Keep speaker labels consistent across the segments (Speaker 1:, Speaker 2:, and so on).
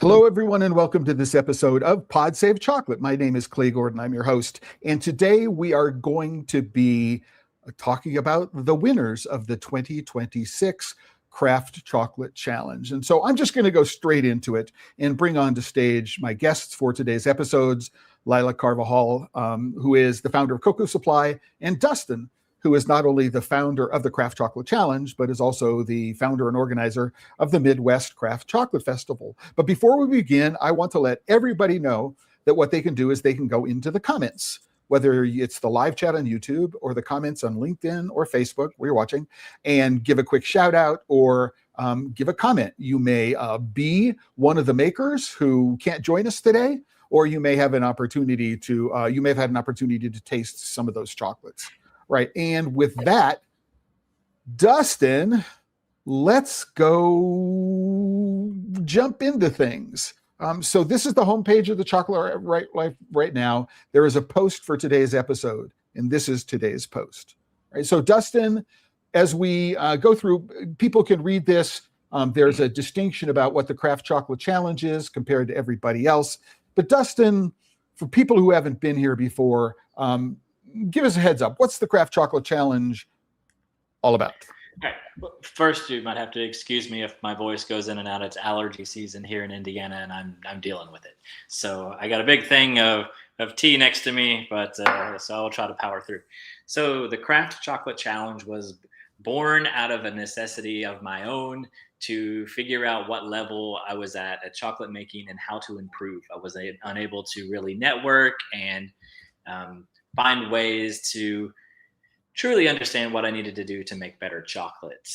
Speaker 1: Hello, everyone, and welcome to this episode of Pod Save Chocolate. My name is Clay Gordon. I'm your host. And today we are going to be talking about the winners of the 2026 Craft Chocolate Challenge. And so I'm just going to go straight into it and bring on to stage my guests for today's episodes, Lila Carvajal, who is the founder of Cocoa Supply, and Dustin, who is not only the founder of the Craft Chocolate Challenge, but is also the founder and organizer of the Midwest Craft Chocolate Festival. But before we begin, I want to let everybody know that what they can do is they can go into the comments, whether it's the live chat on YouTube or the comments on LinkedIn or Facebook where you're watching, and give a quick shout out or give a comment. You may be one of the makers who can't join us today, or you may have an opportunity to, you may have had an opportunity to taste some of those chocolates. Right. And with that, Dustin, let's go jump into things. So this is the homepage of the Chocolate right now. There is a post for today's episode, and this is today's post. Right. So Dustin, as we go through, people can read this. There's a distinction about what the Craft Chocolate Challenge is compared to everybody else. But Dustin, for people who haven't been here before, give us a heads up. What's the Craft Chocolate Challenge all about?
Speaker 2: All right. Well, first, you might have to excuse me if my voice goes in and out. It's allergy season here in Indiana, and I'm dealing with it. So I got a big thing of tea next to me, but so I'll try to power through. So the Craft Chocolate Challenge was born out of a necessity of my own to figure out what level I was at chocolate making and how to improve. I was unable to really network and find ways to truly understand what I needed to do to make better chocolate.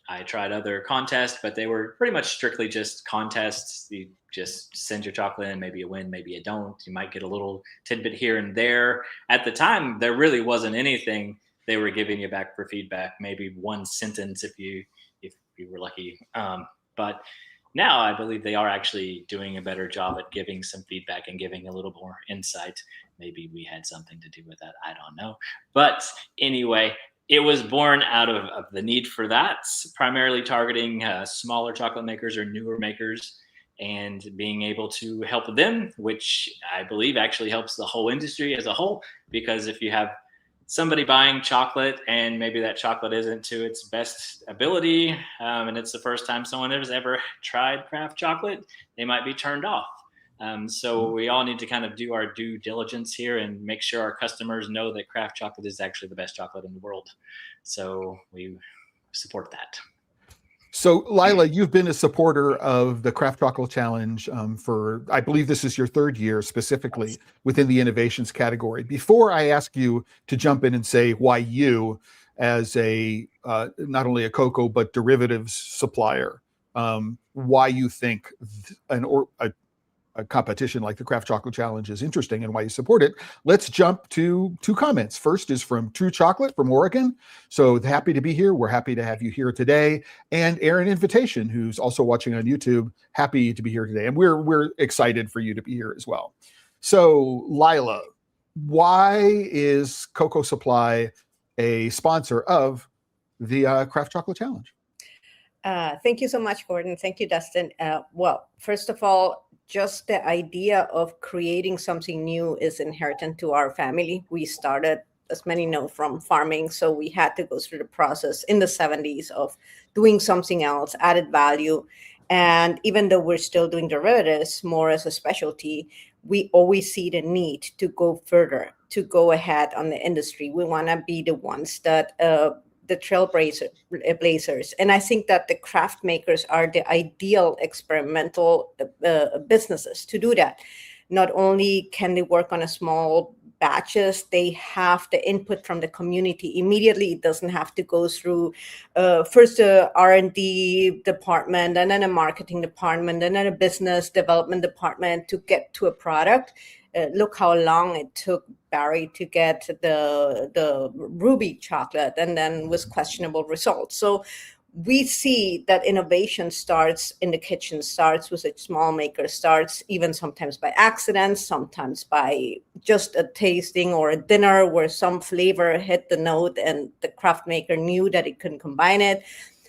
Speaker 2: I tried other contests, but they were pretty much strictly just contests. You just send your chocolate in, maybe you win, maybe you don't. You might get a little tidbit here and there. At the time, there really wasn't anything they were giving you back for feedback, maybe one sentence if you were lucky. But now I believe they are actually doing a better job at giving some feedback and giving a little more insight. Maybe we had something to do with that. I don't know. But anyway, it was born out of the need for that, primarily targeting smaller chocolate makers or newer makers and being able to help them, which I believe actually helps the whole industry as a whole, because if you have somebody buying chocolate and maybe that chocolate isn't to its best ability and it's the first time someone has ever tried craft chocolate, they might be turned off. So we all need to kind of do our due diligence here and make sure our customers know that craft chocolate is actually the best chocolate in the world. So we support that.
Speaker 1: So Lila, you've been a supporter of the Craft Chocolate Challenge for, I believe this is your third year specifically within the innovations category. Before I ask you to jump in and say why you, as a not only a cocoa but derivatives supplier, why you think a competition like the Craft Chocolate Challenge is interesting and why you support it, let's jump to two comments. First is from True Chocolate from Oregon. So happy to be here. We're happy to have you here today. And Aaron Invitation, who's also watching on YouTube, happy to be here today. And we're excited for you to be here as well. So Lila, why is Cocoa Supply a sponsor of the Craft Chocolate Challenge?
Speaker 3: Thank you so much, Gordon. Thank you, Dustin. Well, first of all, just the idea of creating something new is inherent to our family. We started, as many know, from farming. So we had to go through the process in the 70s of doing something else, added value. And even though we're still doing derivatives more as a specialty, we always see the need to go further, to go ahead on the industry. We want to be the ones that the trailblazers. And I think that the craft makers are the ideal experimental businesses to do that. Not only can they work on a small batches, they have the input from the community immediately. It doesn't have to go through first a R&D department, and then a marketing department, and then a business development department to get to a product. Look how long it took Barry to get the ruby chocolate, and then with questionable results. So we see that innovation starts in the kitchen, starts with a small maker, starts even sometimes by accident, sometimes by just a tasting or a dinner where some flavor hit the note and the craft maker knew that it couldn't combine it.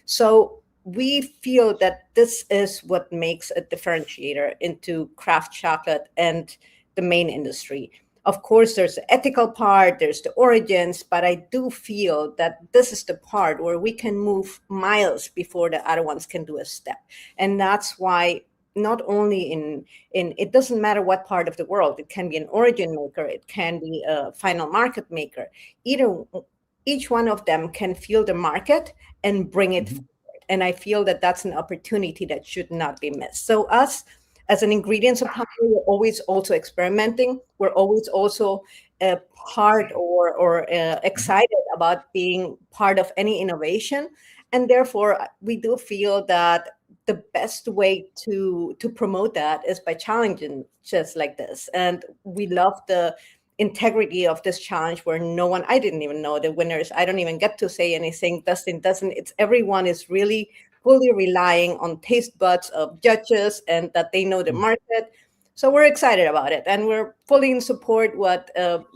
Speaker 3: So we feel that this is what makes a differentiator into craft chocolate and the main industry. Of course, there's the ethical part, there's the origins, but I do feel that this is the part where we can move miles before the other ones can do a step. And that's why not only in it doesn't matter what part of the world, it can be an origin maker, it can be a final market maker. Each one of them can feel the market and bring it forward. And I feel that that's an opportunity that should not be missed. So us, as an ingredient supplier, we're always also experimenting. We're always also a part or excited about being part of any innovation. And therefore, we do feel that the best way to promote that is by challenging just like this. And we love the integrity of this challenge where I didn't even know the winners. I don't even get to say anything. Dustin doesn't. It's everyone is really fully relying on taste buds of judges and that they know the market. So we're excited about it. And we're fully in support what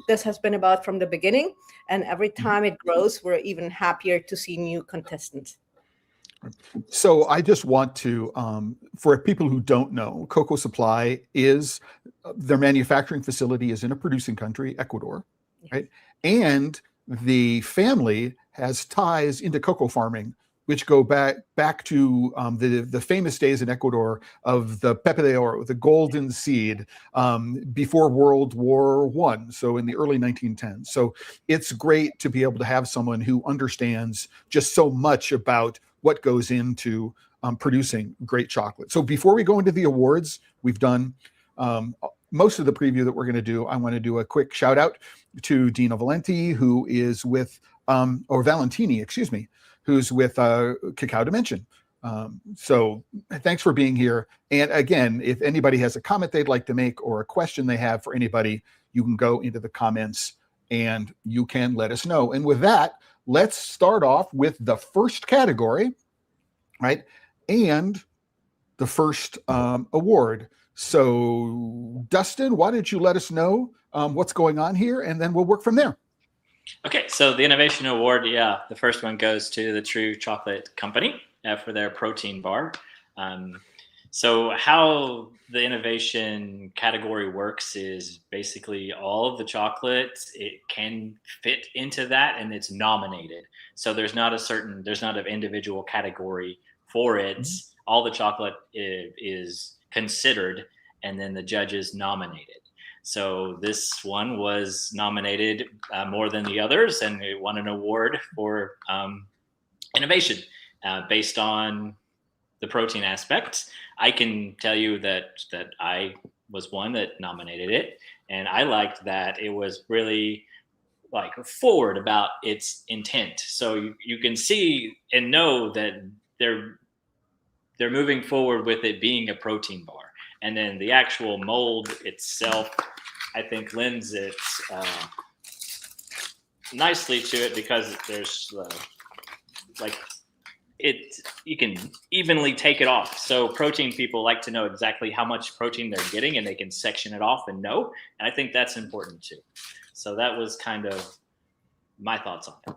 Speaker 3: this has been about from the beginning. And every time it grows, we're even happier to see new contestants.
Speaker 1: So I just want to, for people who don't know, Cocoa Supply is, their manufacturing facility is in a producing country, Ecuador, right? And the family has ties into cocoa farming, which go back to the famous days in Ecuador of the Pepe de Oro, the golden seed, before World War I, so in the early 1910s. So it's great to be able to have someone who understands just so much about what goes into producing great chocolate. So before we go into the awards, we've done most of the preview that we're going to do. I want to do a quick shout out to Dino Valenti, who is with, or Valentini, excuse me, who's with Cacao Dimension. So thanks for being here. And again, if anybody has a comment they'd like to make or a question they have for anybody, you can go into the comments and you can let us know. And with that, let's start off with the first category, right? And the first award. So Dustin, why don't you let us know what's going on here, and then we'll work from there.
Speaker 2: Okay, so the Innovation Award, the first one goes to the True Chocolate Company for their protein bar. So how the innovation category works is basically all of the chocolate, it can fit into that and it's nominated. So there's not an individual category for it. All the chocolate is considered and then the judges nominated. So this one was nominated more than the others, and it won an award for innovation based on the protein aspect. I can tell you that I was one that nominated it, and I liked that it was really like forward about its intent. So you can see and know that they're moving forward with it being a protein bar. And then the actual mold itself, I think, lends it nicely to it because there's you can evenly take it off. So protein people like to know exactly how much protein they're getting, and they can section it off and know. And I think that's important too. So that was kind of my thoughts on it.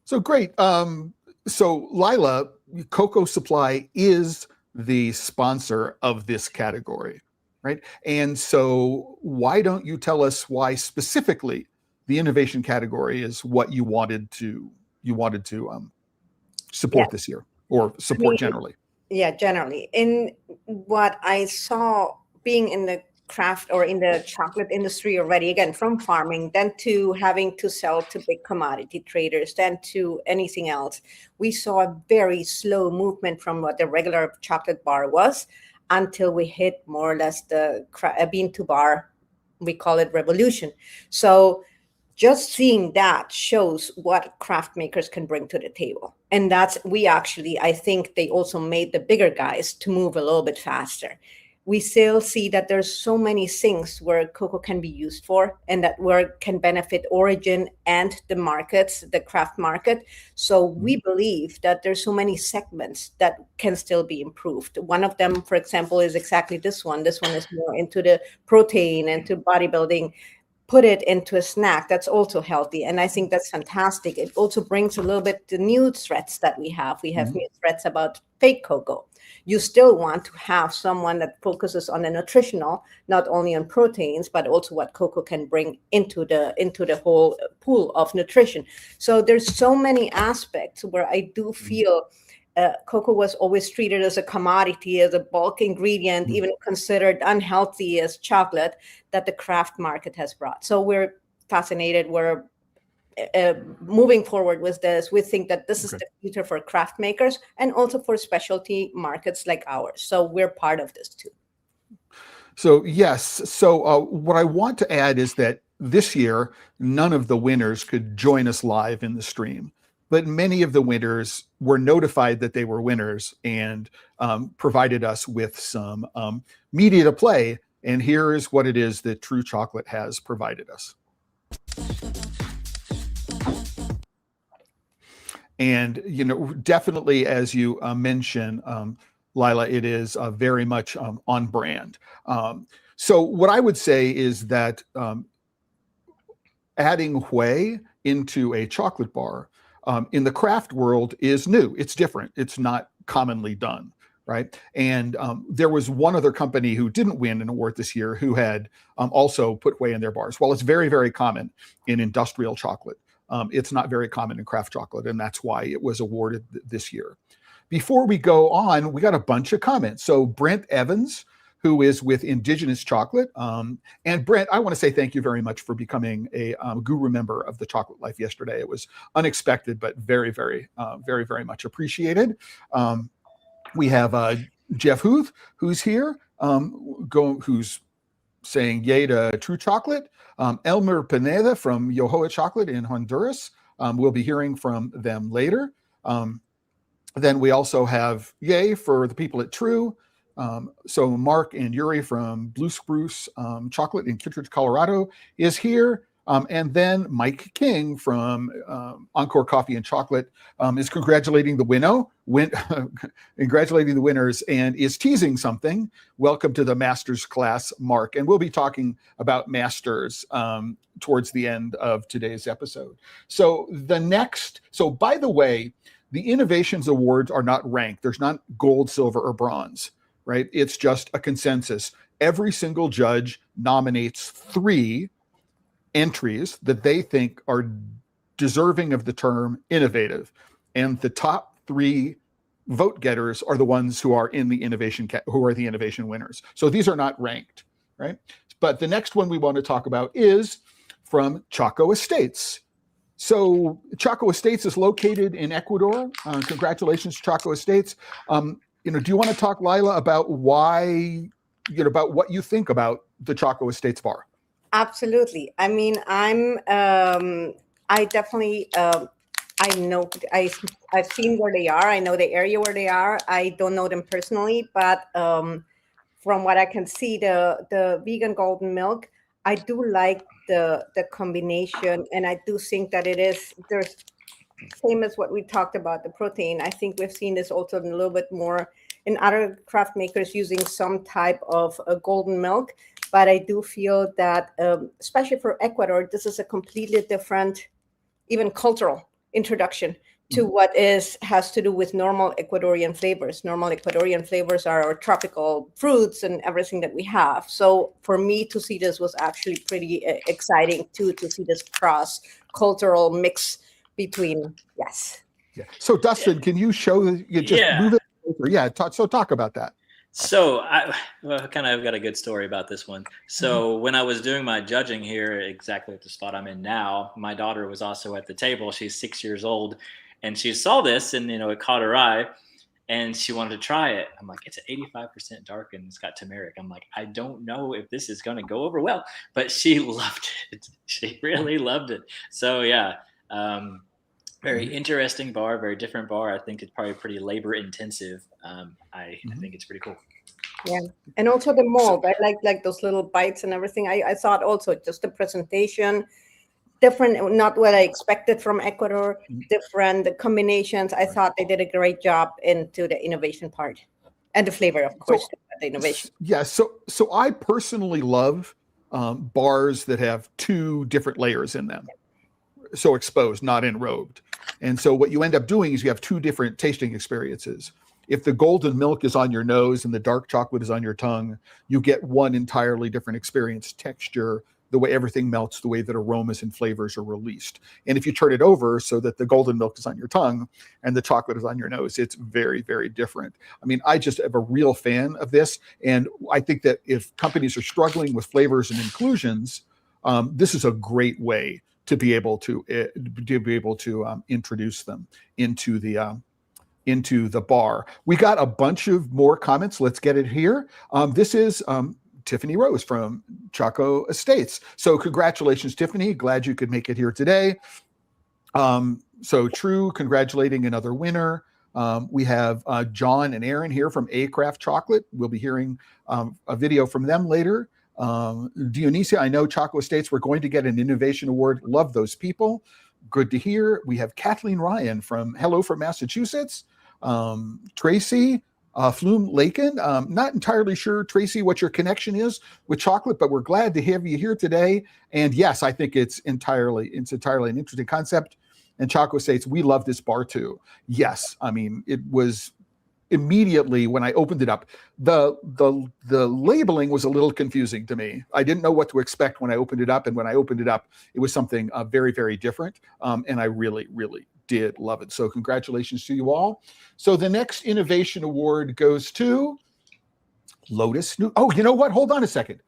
Speaker 1: So great. So Lila, Cocoa Supply is the sponsor of this category, right? And so why don't you tell us why specifically the innovation category is what you wanted to support this year, or support generally?
Speaker 3: Yeah, generally. In what I saw being in the craft or in the chocolate industry already, again, from farming, then to having to sell to big commodity traders, then to anything else, we saw a very slow movement from what the regular chocolate bar was until we hit more or less the bean to bar, we call it revolution. So just seeing that shows what craft makers can bring to the table. And I think they also made the bigger guys to move a little bit faster. We still see that there's so many things where cocoa can be used for, and that where can benefit origin and the markets, the craft market. So we believe that there's so many segments that can still be improved. One of them, for example, is exactly this one. This one is more into the protein and to bodybuilding. put it into a snack that's also healthy. And I think that's fantastic. It also brings a little bit the new threats that we have. We have new threats about fake cocoa. You still want to have someone that focuses on the nutritional, not only on proteins, but also what cocoa can bring into the whole pool of nutrition. So there's so many aspects where I do feel cocoa was always treated as a commodity, as a bulk ingredient, even considered unhealthy as chocolate, that the craft market has brought. So we're fascinated. We're moving forward with this. We think that this is the future for craft makers and also for specialty markets like ours. So we're part of this too.
Speaker 1: So yes. So what I want to add is that this year, none of the winners could join us live in the stream, but many of the winners were notified that they were winners and provided us with some media to play. And here is what it is that True Chocolate has provided us. And, you know, definitely, as you mentioned, Lila, it is very much on brand. So what I would say is that adding whey into a chocolate bar in the craft world is new. It's different. It's not commonly done, right? And there was one other company who didn't win an award this year who had also put whey in their bars. Well, it's very, very common in industrial chocolate. It's not very common in craft chocolate, and that's why it was awarded this year. Before we go on, we got a bunch of comments. So Brent Evans, who is with Indigenous Chocolate. And Brent, I want to say thank you very much for becoming a guru member of the Chocolate Life yesterday. It was unexpected, but very, very, very, very much appreciated. We have Jeff Huth, who's here, who's saying yay to True Chocolate. Elmer Pineda from Yohoa Chocolate in Honduras. We'll be hearing from them later. Then we also have yay for the people at True. So Mark and Yuri from Blue Spruce Chocolate in Kittredge, Colorado is here. And then Mike King from Encore Coffee and Chocolate is congratulating the congratulating the winners and is teasing something. Welcome to the Masters class, Mark. And we'll be talking about Masters towards the end of today's episode. So by the way, the Innovations Awards are not ranked. There's not gold, silver, or bronze, right? It's just a consensus. Every single judge nominates 3 entries that they think are deserving of the term innovative, and the top 3 vote getters are the ones who are in the innovation winners. So these are not ranked, right? But the next one we want to talk about is from CHOCOA Estates. So CHOCOA Estates is located in Ecuador. Congratulations, CHOCOA Estates. Do you want to talk, Lila, about about what you think about the CHOCOA Estates bar?
Speaker 3: Absolutely. I mean, I definitely, I've seen where they are. I know the area where they are. I don't know them personally, but from what I can see, the vegan golden milk, I do like the combination, and I do think that there's same as what we talked about, the protein. I think we've seen this also a little bit more in other craft makers using some type of golden milk. But I do feel that, especially for Ecuador, this is a completely different, even cultural introduction to what has to do with normal Ecuadorian flavors. Normal Ecuadorian flavors are our tropical fruits and everything that we have. So for me to see this was actually pretty exciting too, to see this cross-cultural mix between, yes.
Speaker 1: Yeah. So Dustin, can you move it over? Yeah, talk about that.
Speaker 2: So I've got a good story about this one. So when I was doing my judging here, exactly at the spot I'm in now, my daughter was also at the table. She's 6 years old, and she saw this, and it caught her eye, and she wanted to try it. I'm like, it's 85% dark, and it's got turmeric. I'm like, I don't know if this is going to go over well, but she loved it. She really loved it. So yeah. Very interesting bar, very different bar. I think it's probably pretty labor intensive. I think it's pretty cool.
Speaker 3: Yeah, and also the mold. I like those little bites and everything. I thought also just the presentation, different, not what I expected from Ecuador, different combinations. I thought they did a great job into the innovation part and the flavor, of course, the innovation.
Speaker 1: Yeah, so I personally love bars that have two different layers in them. So exposed, not enrobed. And so what you end up doing is you have two different tasting experiences. If the golden milk is on your nose and the dark chocolate is on your tongue, you get one entirely different experience, texture, the way everything melts, the way that aromas and flavors are released. And if you turn it over so that the golden milk is on your tongue and the chocolate is on your nose, it's very, very different. I mean, I just am a real fan of this. And I think that if companies are struggling with flavors and inclusions, this is a great way to be able to introduce them into the bar. We got a bunch of more comments. Let's get it here. This is Tiffany Rose from Choco Estates. So congratulations, Tiffany. Glad you could make it here today. So True, congratulating another winner. We have John and Aaron here from A Craft Chocolate. We'll be hearing a video from them later. Dionisia, I know Choco Estates, we're going to get an innovation award. Love those people. Good to hear. We have Kathleen Ryan from Hello from Massachusetts. Tracy Flume Lakin. Not entirely sure, Tracy, what your connection is with chocolate, but we're glad to have you here today. And yes, I think it's entirely an interesting concept. And Choco Estates, we love this bar too. Yes, I mean, it was immediately when I opened it up, the labeling was a little confusing to me. I didn't know what to expect when I opened it up, and when I opened it up, it was something very, very different. And I really, really did love it. So congratulations to you all. So the next innovation award goes to Lotus. Oh, you know what? Hold on a second.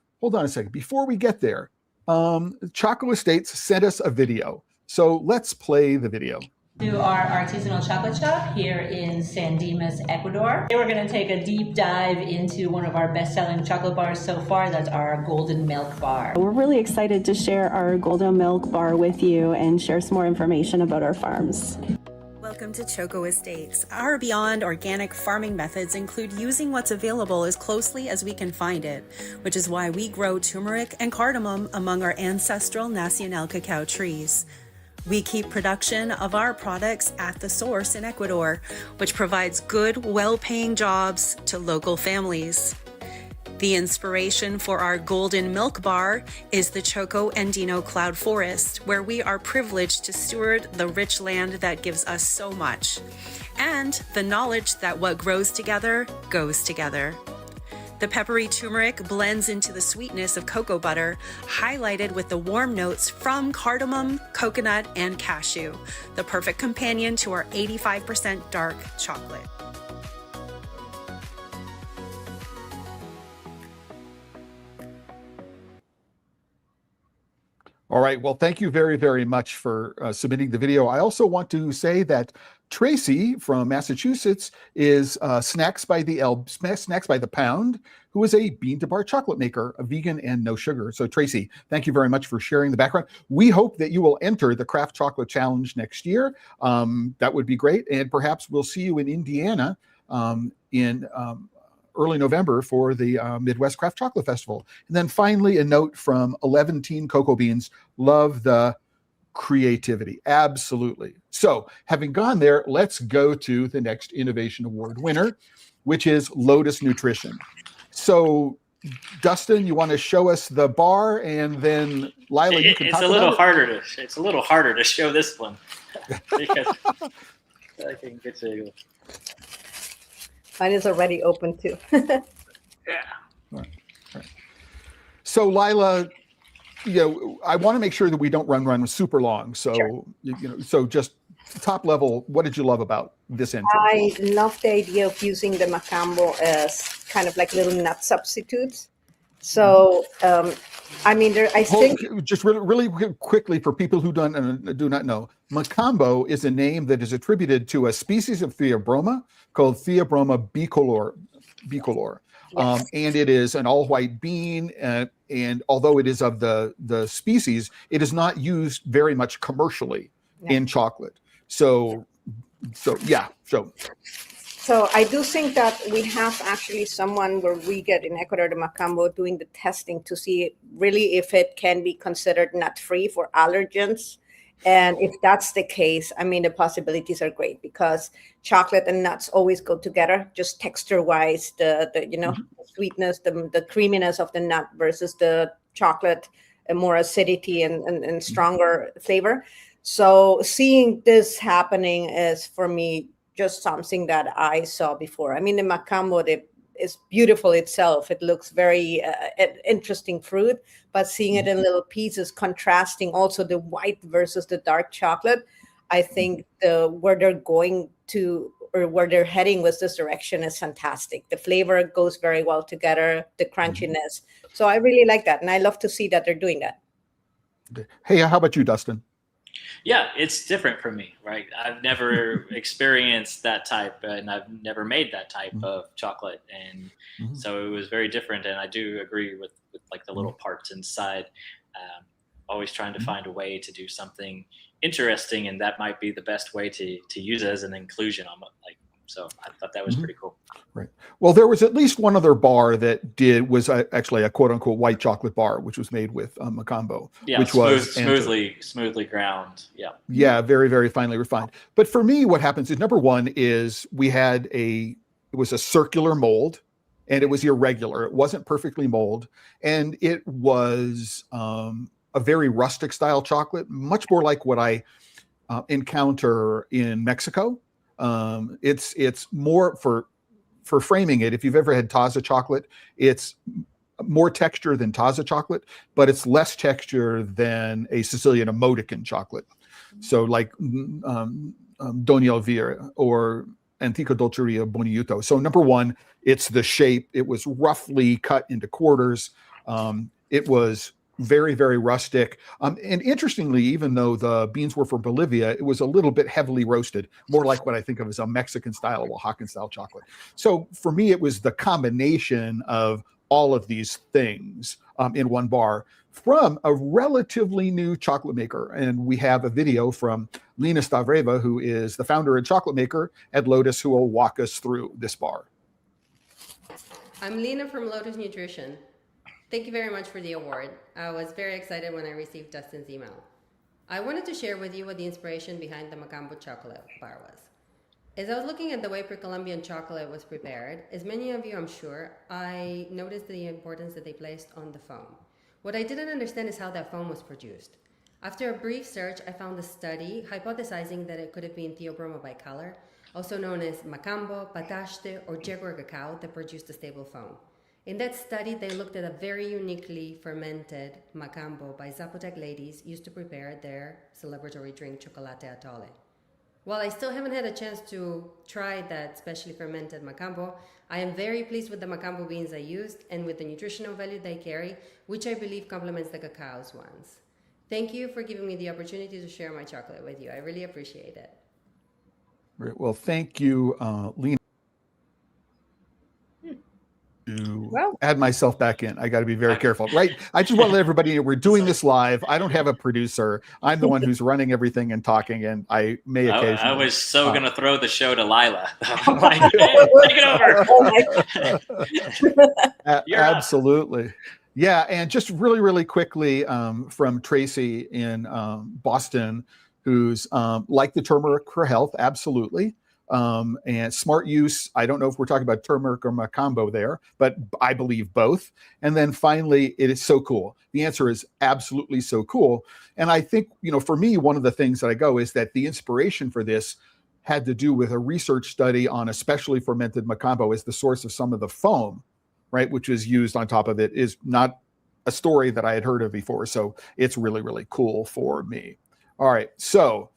Speaker 1: Before we get there, Choco Estates sent us a video. So let's play the video.
Speaker 4: To our artisanal chocolate shop here in San Dimas, Ecuador. Today we're going to take a deep dive into one of our best-selling chocolate bars so far. That's our Golden Milk Bar.
Speaker 5: We're really excited to share our Golden Milk Bar with you and share some more information about our farms.
Speaker 6: Welcome to Choco Estates. Our beyond organic farming methods include using what's available as closely as we can find it, which is why we grow turmeric and cardamom among our ancestral Nacional cacao trees. We keep production of our products at the source in Ecuador, which provides good, well-paying jobs to local families. The inspiration for our Golden Milk Bar is the Choco Andino Cloud Forest, where we are privileged to steward the rich land that gives us so much, and the knowledge that what grows together goes together. The peppery turmeric blends into the sweetness of cocoa butter, highlighted with the warm notes from cardamom, coconut, and cashew, the perfect companion to our 85% dark chocolate.
Speaker 1: All right. Well, thank you very, very much for submitting the video. I also want to say that Tracy from Massachusetts is Snacks by the Pound, who is a bean-to-bar chocolate maker, a vegan and no sugar. So Tracy, thank you very much for sharing the background. We hope that you will enter the Craft Chocolate Challenge next year. That would be great. And perhaps we'll see you in Indiana in early November for the Midwest Craft Chocolate Festival. And then finally, a note from 11 Teen Cocoa Beans. Love the creativity. Absolutely. So having gone there, let's go to the next Innovation Award winner, which is Lotus Nutrition. So Dustin, you want to show us the bar, and then Lila, you can talk about it.
Speaker 2: It's a little harder to show this one because I can get to.
Speaker 3: Mine is already open too.
Speaker 2: Yeah.
Speaker 1: All right. So Lila, I want to make sure that we don't run super long. So,
Speaker 3: sure.
Speaker 1: So just top level, what did you love about this entry?
Speaker 3: I love the idea of using the macambo as kind of like little nut substitutes. So, I mean, I think
Speaker 1: just really quickly for people who do not know, macambo is a name that is attributed to a species of Theobroma called Theobroma bicolor. Yes. And it is an all-white bean, and although it is of the species, it is not used very much commercially in chocolate. So I do think that we have actually someone where we get in Ecuador de Macambo doing the testing to see really if it can be considered nut-free for allergens. And if that's the case, I mean, the possibilities are great because chocolate and nuts always go together, just texture-wise, the sweetness, the creaminess of the nut versus the
Speaker 3: chocolate, and more acidity and stronger flavor. So seeing this happening is, for me, just something that I saw before. I mean, the Macambo is beautiful itself. It looks very interesting fruit, but seeing it in little pieces, contrasting also the white versus the dark chocolate, I think where they're going to, or where they're heading with this direction, is fantastic. The flavor goes very well together, the crunchiness. So I really like that, and I love to see that they're doing that.
Speaker 1: Hey, how about you, Dustin?
Speaker 2: Yeah, it's different for me, right? I've never experienced that type, and I've never made that type of chocolate, and so it was very different. And I do agree with like the little parts inside. Always trying to find a way to do something interesting, and that might be the best way to use it as an inclusion. So I thought that was pretty cool.
Speaker 1: Right. Well, there was at least one other bar that was actually a quote unquote white chocolate bar, which was made with Macambo,
Speaker 2: which was smoothly ground. Yeah.
Speaker 1: Yeah. Very, very finely refined. But for me, what happens is, number one is it was a circular mold, and it was irregular. It wasn't perfectly molded, and it was a very rustic style chocolate, much more like what I encounter in Mexico. It's more for framing it. If you've ever had Taza chocolate, it's more texture than Taza chocolate, but it's less texture than a Sicilian Modican chocolate. So like Doni Elvira or Antica Dolceria Boniuto. So number one, it's the shape. It was roughly cut into quarters. It was very, very rustic. And interestingly, even though the beans were from Bolivia, it was a little bit heavily roasted, more like what I think of as a Mexican style, Oaxacan style chocolate. So for me, it was the combination of all of these things in one bar from a relatively new chocolate maker. And we have a video from Lena Stavreva, who is the founder and chocolate maker at Lotus, who will walk us through this bar.
Speaker 7: I'm Lena from Lotus Nutrition. Thank you very much for the award. I was very excited when I received Dustin's email. I wanted to share with you what the inspiration behind the Macambo chocolate bar was. As I was looking at the way pre-Columbian chocolate was prepared, as many of you I'm sure, I noticed the importance that they placed on the foam. What I didn't understand is how that foam was produced. After a brief search, I found a study hypothesizing that it could have been Theobroma bicolor, also known as Macambo, Pataste, or Jaguar cacao, that produced the stable foam. In that study, they looked at a very uniquely fermented Macambo by Zapotec ladies used to prepare their celebratory drink, Chocolate Atole. While I still haven't had a chance to try that specially fermented Macambo, I am very pleased with the Macambo beans I used and with the nutritional value they carry, which I believe complements the cacao's ones. Thank you for giving me the opportunity to share my chocolate with you. I really appreciate it.
Speaker 1: Great. Well, thank you, Lena. Add myself back in. I got to be very careful, right? I just want to let everybody know we're doing this live. I don't have a producer. I'm the one who's running everything and talking, and I may occasionally.
Speaker 2: I was so going to throw the show to Lila. I'm like, hey, take it over.
Speaker 1: Absolutely. Yeah, and just really, really quickly from Tracy in Boston, who's like the turmeric for health, absolutely. And smart use, I don't know if we're talking about turmeric or Macambo there, but I believe both. And then finally, it is so cool. The answer is absolutely so cool. And I think, for me, one of the things that I go is that the inspiration for this had to do with a research study on especially fermented Macambo as the source of some of the foam, right, which is used on top of it, is not a story that I had heard of before. So it's really, really cool for me. All right. So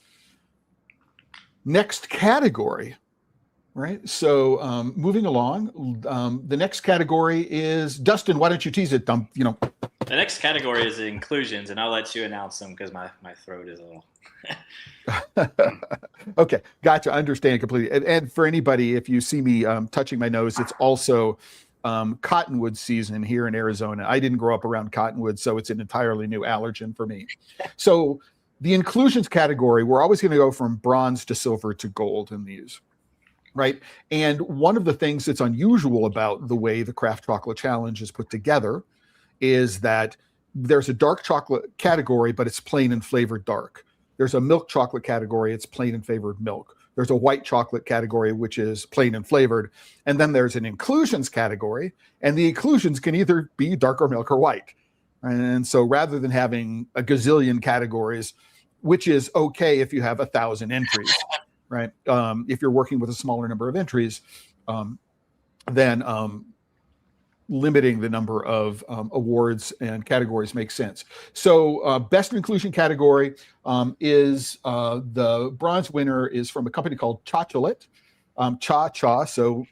Speaker 1: next category, right? So moving along, the next category is, Dustin, why don't you tease it?
Speaker 2: The next category is inclusions, and I'll let you announce them because my throat is a little...
Speaker 1: Okay, gotcha, understand completely. And for anybody, if you see me touching my nose, it's also cottonwood season here in Arizona. I didn't grow up around cottonwood, so it's an entirely new allergen for me. So the inclusions category, we're always going to go from bronze to silver to gold in these, right? And one of the things that's unusual about the way the Craft Chocolate Challenge is put together is that there's a dark chocolate category, but it's plain and flavored dark. There's a milk chocolate category, it's plain and flavored milk. There's a white chocolate category, which is plain and flavored. And then there's an inclusions category, and the inclusions can either be dark or milk or white. And so rather than having a gazillion categories, which is okay if you have 1,000 entries, right? If you're working with a smaller number of entries, then limiting the number of awards and categories makes sense. So best inclusion category is the bronze winner is from a company called CHOCOLAT, cha, so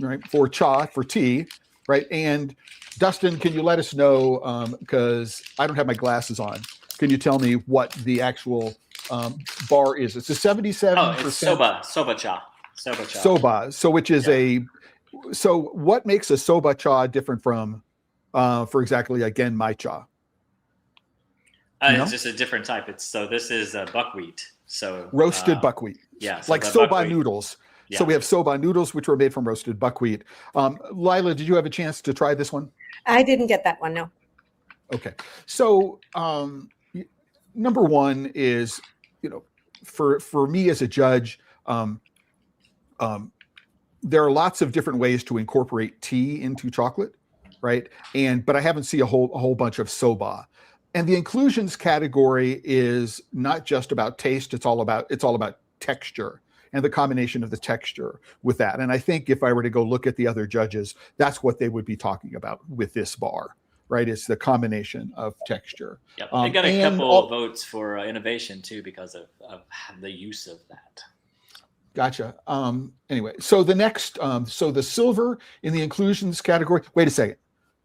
Speaker 1: right, for tea, right? And Dustin, can you let us know, because I don't have my glasses on, can you tell me what the actual bar is? It's a 77%.
Speaker 2: Oh, it's soba cha.
Speaker 1: Soba, so which is so what makes a soba cha different from, for exactly, again, my cha?
Speaker 2: It's just a different type. This is buckwheat. So
Speaker 1: roasted buckwheat.
Speaker 2: Yeah.
Speaker 1: So like soba
Speaker 2: buckwheat.
Speaker 1: Noodles.
Speaker 2: Yeah.
Speaker 1: So we have soba noodles, which were made from roasted buckwheat. Lila, did you have a chance to try this one?
Speaker 3: I didn't get that one, no.
Speaker 1: Okay. So number one is, for me as a judge, there are lots of different ways to incorporate tea into chocolate, right? But I haven't seen a whole bunch of soba. And the inclusions category is not just about taste, it's all about texture and the combination of the texture with that. And I think if I were to go look at the other judges, that's what they would be talking about with this bar, right? It's the combination of texture.
Speaker 2: Yep. They got a couple votes for innovation too because of the use of that.
Speaker 1: Gotcha. Anyway, so the next, so the silver in the inclusions category. Wait a second.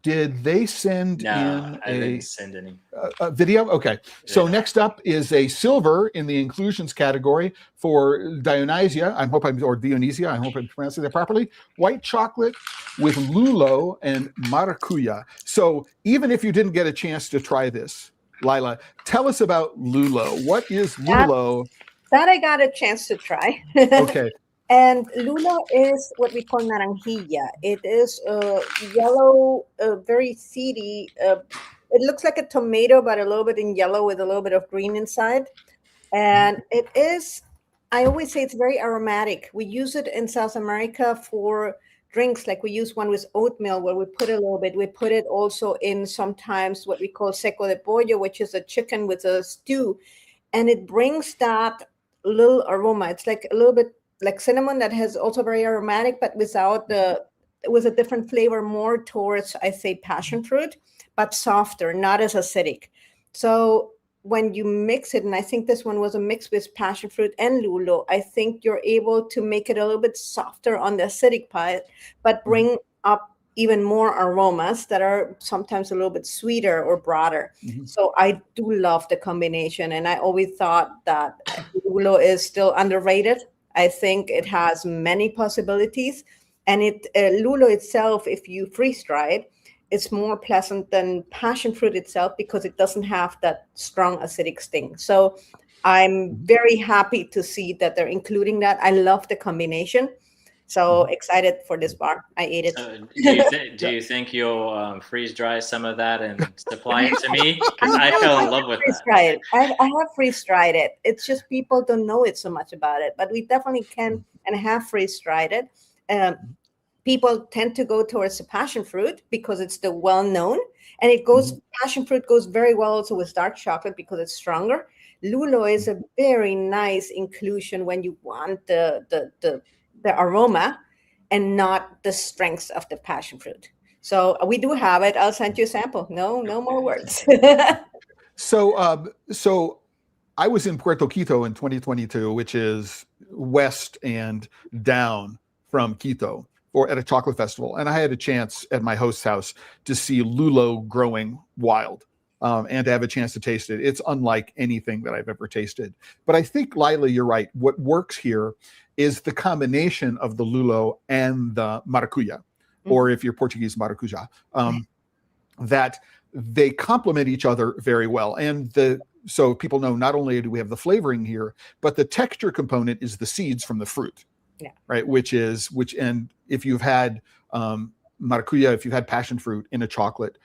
Speaker 1: Did they send in
Speaker 2: I didn't send any
Speaker 1: a video? Okay. So next up is a silver in the inclusions category for Dionysia. Or Dionysia. I hope I'm pronouncing that properly. White chocolate with lulo and maracuya. So even if you didn't get a chance to try this, Lila, tell us about lulo. What is lulo?
Speaker 3: That I got a chance to try.
Speaker 1: Okay.
Speaker 3: And lulo is what we call naranjilla. It is a yellow, very seedy. It looks like a tomato, but a little bit in yellow with a little bit of green inside. And it is, I always say it's very aromatic. We use it in South America for drinks, like we use one with oatmeal where we put a little bit. We put it also in sometimes what we call seco de pollo, which is a chicken with a stew. And it brings that little aroma. It's like a little bit like cinnamon that has also very aromatic, but with a different flavor, more towards, I say, passion fruit, but softer, not as acidic. So when you mix it, and I think this one was a mix with passion fruit and lulo, I think you're able to make it a little bit softer on the acidic part, but bring up even more aromas that are sometimes a little bit sweeter or broader. Mm-hmm. So I do love the combination. And I always thought that lulo is still underrated. I think it has many possibilities. And lulo itself, if you freeze dry it, it's more pleasant than passion fruit itself because it doesn't have that strong acidic sting. So I'm very happy to see that they're including that. I love the combination. So excited for this bar. I ate it.
Speaker 2: Do you think you'll freeze dry some of that and supply it to me? Because I fell in love with that.
Speaker 3: I have freeze dried it. It's just people don't know it so much about it, but we definitely can and have freeze dried it. People tend to go towards the passion fruit because it's the well known, and it goes. Passion fruit goes very well also with dark chocolate because it's stronger. Lulo is a very nice inclusion when you want the aroma and not the strength of the passion fruit. So we do have it. I'll send you a sample. No more words.
Speaker 1: So I was in Puerto Quito in 2022, which is west and down from Quito, or at a chocolate festival. And I had a chance at my host's house to see lulo growing wild and to have a chance to taste it. It's unlike anything that I've ever tasted. But I think, Lila, you're right. What works here is the combination of the lulo and the maracuya, or if you're Portuguese, maracuja, that they complement each other very well. And so people know not only do we have the flavoring here, but the texture component is the seeds from the fruit, right? And if you've had maracuya, if you've had passion fruit in a chocolate,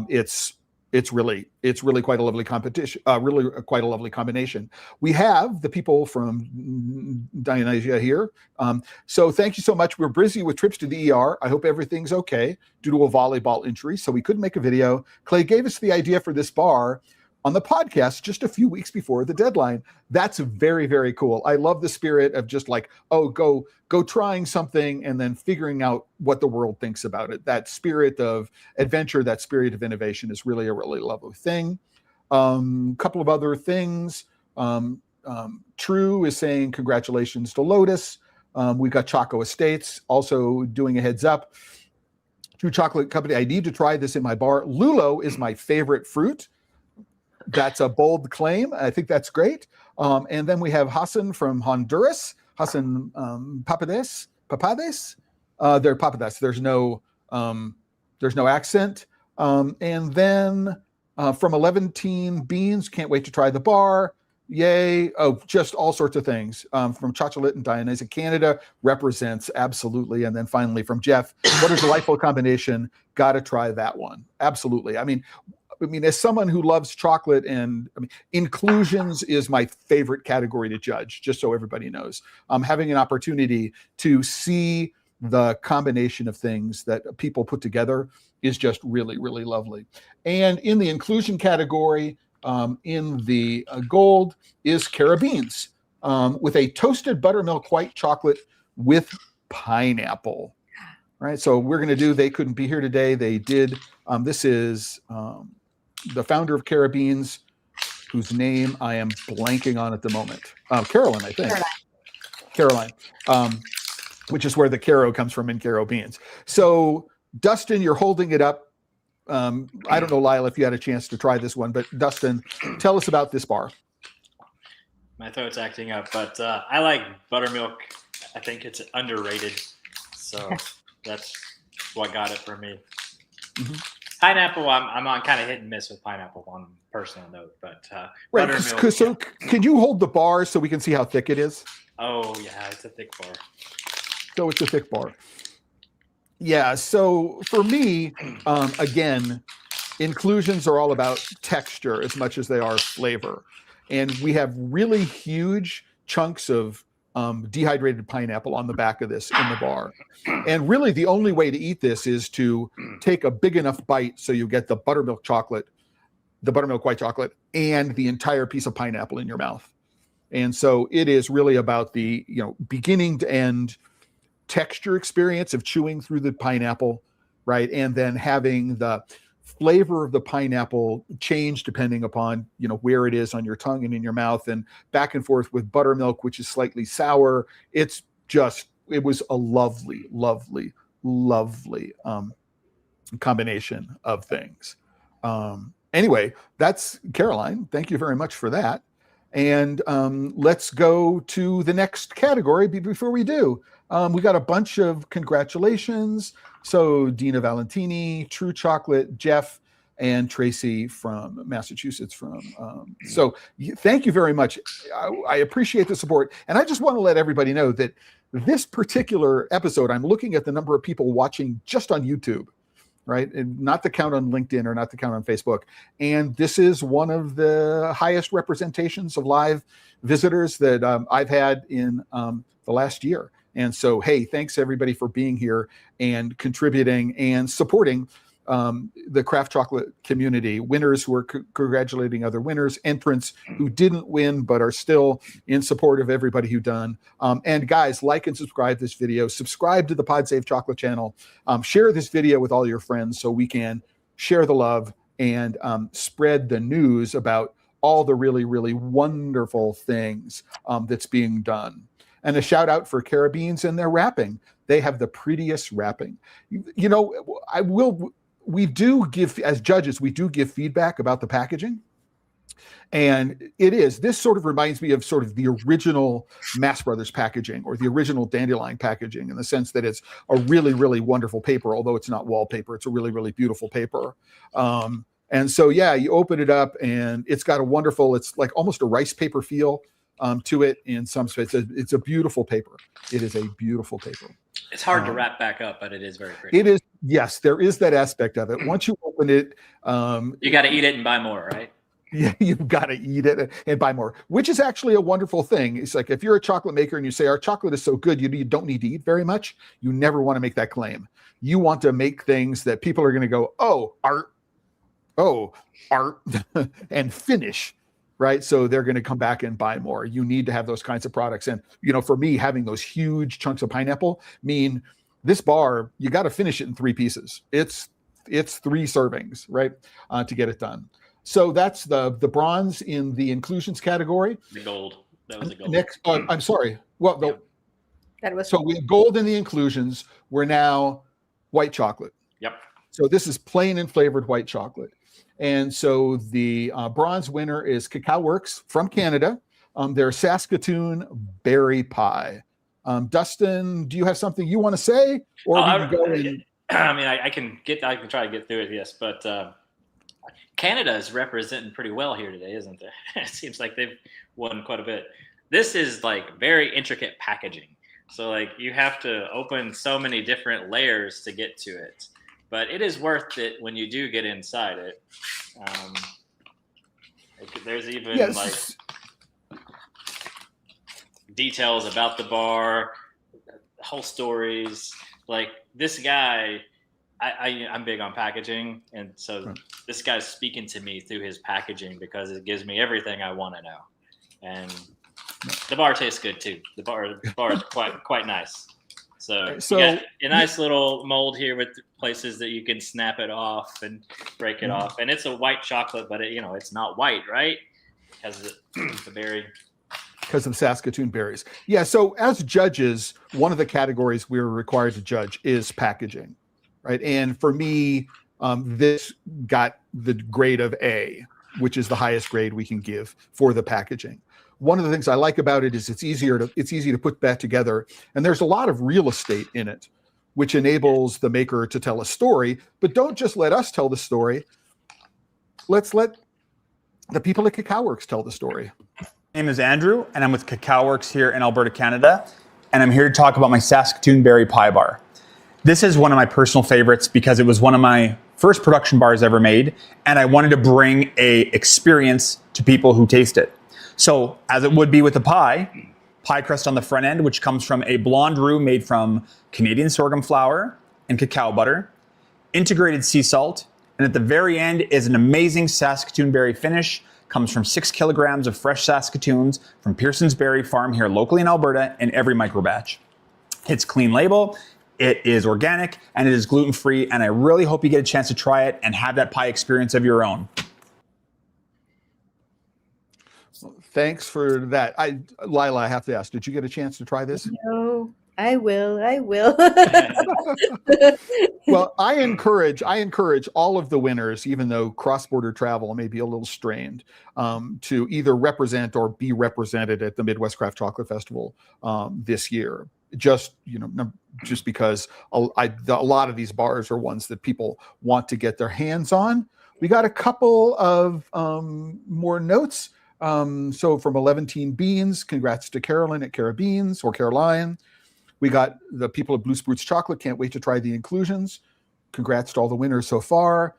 Speaker 1: it's it's really quite a lovely competition, really quite a lovely combination. We have the people from Dionysia here. So thank you so much. We're busy with trips to the ER. I hope everything's okay due to a volleyball injury, so we couldn't make a video. Clay gave us the idea for this bar on the podcast just a few weeks before the deadline. That's very, very cool. I love the spirit of just like, oh, go trying something and then figuring out what the world thinks about it. That spirit of adventure, that spirit of innovation is really a really lovely thing. Couple of other things. True is saying congratulations to Lotus. We got Choco Estates also doing a heads up. True Chocolate Company, I need to try this in my bar. Lulo is my favorite fruit. That's a bold claim. I think that's great. And then we have Hassan from Honduras. Hassan Papades. They're Papadas. There's no accent. And then from 11 Teen Beans, can't wait to try the bar. Yay. Oh, just all sorts of things. From Chocolat and Dionysia, Canada represents absolutely. And then finally from Jeff, what a delightful combination. Got to try that one. Absolutely. I mean, as someone who loves chocolate, and inclusions is my favorite category to judge, just so everybody knows. Having an opportunity to see the combination of things that people put together is just really, really lovely. And in the inclusion category, in the gold is Carabines with a toasted buttermilk white chocolate with pineapple. All right, so we're going to do, they couldn't be here today. They did. This is the founder of Carabines, whose name I am blanking on at the moment. Carolyn, I think. Caroline, which is where the Caro comes from in Caro Beans. So, Dustin, you're holding it up. I don't know, Lyle, if you had a chance to try this one, but Dustin, tell us about this bar.
Speaker 2: My throat's acting up, but I like buttermilk. I think it's underrated. So that's what got it for me. Mm-hmm. Pineapple, I'm on kind of hit and miss with pineapple on a personal note, but
Speaker 1: right.
Speaker 2: Buttermilk.
Speaker 1: So can you hold the bar so we can see how thick it is?
Speaker 2: Oh yeah, it's a thick bar.
Speaker 1: So it's a thick bar. Yeah. So for me, again, inclusions are all about texture as much as they are flavor, and we have really huge chunks of dehydrated pineapple on the back of this in the bar. And really the only way to eat this is to take a big enough bite so you get the buttermilk chocolate, the buttermilk white chocolate, and the entire piece of pineapple in your mouth. And so it is really about the, beginning to end texture experience of chewing through the pineapple, right? And then having the flavor of the pineapple change depending upon, where it is on your tongue and in your mouth, and back and forth with buttermilk, which is slightly sour. It was a lovely, lovely, lovely combination of things. Anyway, that's Caroline. Thank you very much for that. And let's go to the next category. Before we do, we got a bunch of congratulations. So Dina Valentini, True Chocolate, Jeff, and Tracy from Massachusetts. So thank you very much. I appreciate the support. And I just want to let everybody know that this particular episode, I'm looking at the number of people watching just on YouTube, right? And not the count on LinkedIn or not the count on Facebook. And this is one of the highest representations of live visitors that I've had in the last year. And so, hey, thanks everybody for being here and contributing and supporting the craft chocolate community. Winners who are congratulating other winners, entrants who didn't win but are still in support of everybody who done. And guys, like and subscribe this video. Subscribe to the Pod Save Chocolate channel. Share this video with all your friends so we can share the love and spread the news about all the really, really wonderful things that's being done. And a shout out for Carabines and their wrapping. They have the prettiest wrapping. We do give, as judges, we do give feedback about the packaging. And this sort of reminds me of sort of the original Mass Brothers packaging or the original Dandelion packaging, in the sense that it's a really, really wonderful paper, although it's not wallpaper. It's a really, really beautiful paper. And so, yeah, you open it up and it's got it's like almost a rice paper feel to it in some space. It's a beautiful paper. It is a beautiful paper.
Speaker 2: It's hard to wrap back up, but it is very pretty.
Speaker 1: It is Yes, there is that aspect of it. Once you open it,
Speaker 2: you got to eat it and buy more, right?
Speaker 1: yeah, you've got to eat it and buy more, which is actually a wonderful thing. It's like if you're a chocolate maker and you say our chocolate is so good, you don't need to eat very much. You never want to make that claim. You want to make things that people are going to go, oh, art, and finish, right? So they're going to come back and buy more. You need to have those kinds of products. And, for me, having those huge chunks of pineapple mean this bar, you got to finish it in 3 pieces. It's 3 servings, right? To get it done. So that's the bronze in the inclusions category.
Speaker 2: The gold. That was the gold.
Speaker 1: Next, I'm sorry. Well,
Speaker 3: That was
Speaker 1: so we have gold in the inclusions. We're now white chocolate.
Speaker 2: Yep.
Speaker 1: So this is plain and flavored white chocolate. And so the bronze winner is Cacao Works from Canada. Their Saskatoon berry pie. Dustin, do you have something you want to say, or we can go in?
Speaker 2: I mean, I can try to get through it. Yes, but Canada is representing pretty well here today, isn't there? It seems like they've won quite a bit. This is like very intricate packaging. So like you have to open so many different layers to get to it, but it is worth it when you do get inside it. There's even like details about the bar, whole stories. Like this guy, I'm big on packaging, and so this guy's speaking to me through his packaging because it gives me everything I want to know. And the bar tastes good too. The bar is quite nice. So you got a nice little mold here with places that you can snap it off and break it off. And it's a white chocolate, but it's not white, right? Because the berry.
Speaker 1: Because of the Saskatoon berries. Yeah. So as judges, one of the categories we're required to judge is packaging, right? And for me, this got the grade of A, which is the highest grade we can give for the packaging. One of the things I like about it is it's easy to put that together, and there's a lot of real estate in it, which enables the maker to tell a story. But don't just let us tell the story. Let's let the people at Cacao Works tell the story.
Speaker 8: My name is Andrew, and I'm with Cacao Works here in Alberta, Canada, and I'm here to talk about my Saskatoon Berry Pie Bar. This is one of my personal favorites because it was one of my first production bars ever made, and I wanted to bring a experience to people who taste it. So, as it would be with a pie crust on the front end, which comes from a blonde roux made from Canadian sorghum flour and cacao butter, integrated sea salt, and at the very end is an amazing Saskatoon berry finish. Comes from 6 kilograms of fresh Saskatoons from Pearson's Berry Farm here locally in Alberta in every micro batch. It's clean label, it is organic, and it is gluten-free, and I really hope you get a chance to try it and have that pie experience of your own.
Speaker 1: Thanks for that. Lila, I have to ask, did you get a chance to try this?
Speaker 3: No, I will.
Speaker 1: Well, I encourage all of the winners, even though cross-border travel may be a little strained, to either represent or be represented at the Midwest Craft Chocolate Festival this year. Just because a lot of these bars are ones that people want to get their hands on. We got a couple of more notes. So from 11 Teen Beans, congrats to Carolyn at Caroline. We got the people at Blue Spruce Chocolate. Can't wait to try the inclusions. Congrats to all the winners so far.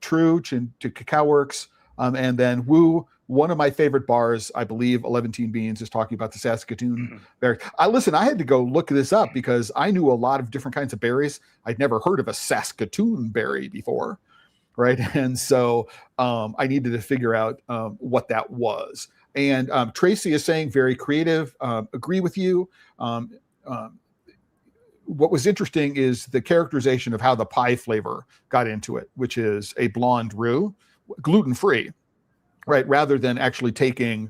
Speaker 1: True to Cacao Works. And then Woo, one of my favorite bars, I believe 11 Teen Beans is talking about the Saskatoon berry. I had to go look this up because I knew a lot of different kinds of berries. I'd never heard of a Saskatoon berry before. Right. And so I needed to figure out what that was. And Tracy is saying very creative. Agree with you. What was interesting is the characterization of how the pie flavor got into it, which is a blonde roux, gluten-free, right? Rather than actually taking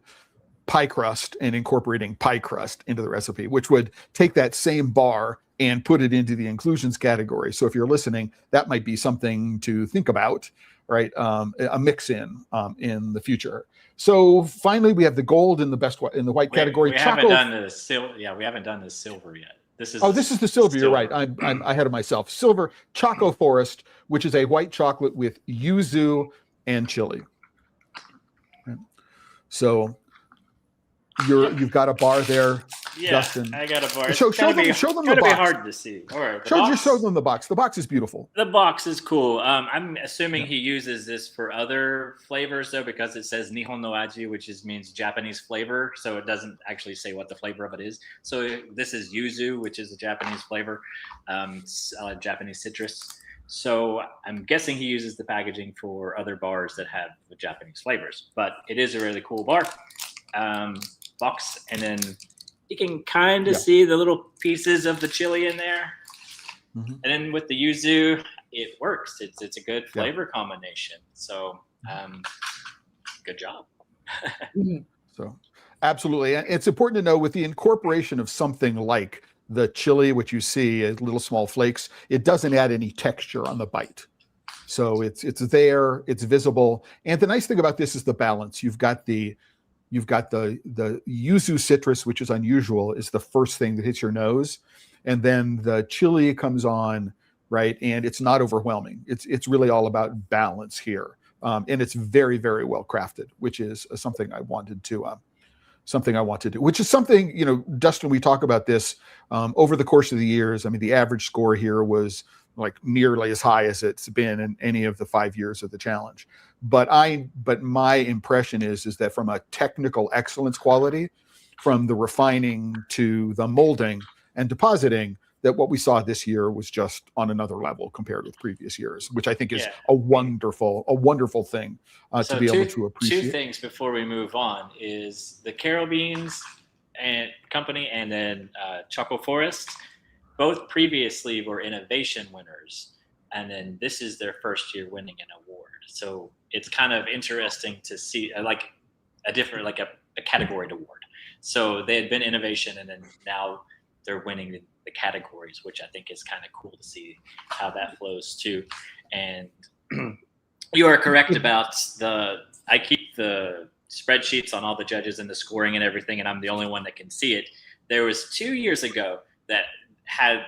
Speaker 1: pie crust and incorporating pie crust into the recipe, which would take that same bar and put it into the inclusions category. So if you're listening, that might be something to think about, right? A mix in the future. So finally, we have the gold in the white category.
Speaker 2: We haven't done the silver. Yeah, we haven't done the silver yet. This is the silver. You're right. I'm ahead of myself. Silver Choco Forest, which is a white chocolate with yuzu and chili. So you've got a bar there Yeah,
Speaker 1: Dustin.
Speaker 2: I got a bar.
Speaker 1: Show them the
Speaker 2: Be
Speaker 1: box.
Speaker 2: hard to see. All right,
Speaker 1: Just show them the box. The box is beautiful.
Speaker 2: The box is cool. I'm assuming he uses this for other flavors though, because it says Nihon no Aji, which means Japanese flavor. So it doesn't actually say what the flavor of it is. So this is yuzu, which is a Japanese flavor, Japanese citrus. So I'm guessing he uses the packaging for other bars that have the Japanese flavors. But it is a really cool bar box, and then you can kind of see the little pieces of the chili in there. Mm-hmm. And then with the yuzu, it works. It's a good flavor combination. So good job.
Speaker 1: So absolutely. It's important to know with the incorporation of something like the chili, which you see as little small flakes, it doesn't add any texture on the bite. So it's there, it's visible. And the nice thing about this is the balance. You've got the yuzu citrus, which is unusual, is the first thing that hits your nose. And then the chili comes on, right? And it's not overwhelming. It's really all about balance here. And it's very, very well crafted, which is something I wanted to do, which is something, Dustin, we talk about this over the course of the years. I mean, the average score here was like nearly as high as it's been in any of the 5 years of the challenge. But my impression is that from a technical excellence quality, from the refining to the molding and depositing, that what we saw this year was just on another level compared with previous years, which I think is a wonderful thing to be able to appreciate.
Speaker 2: Two things before we move on is the Carol Beans and Company and then Choco Forest, both previously were innovation winners. And then this is their first year winning an award. So it's kind of interesting to see like a different, like a category award. So they had been innovation and then now they're winning the categories, which I think is kind of cool to see how that flows too. And you are correct about I keep the spreadsheets on all the judges and the scoring and everything, and I'm the only one that can see it. There was 2 years ago that had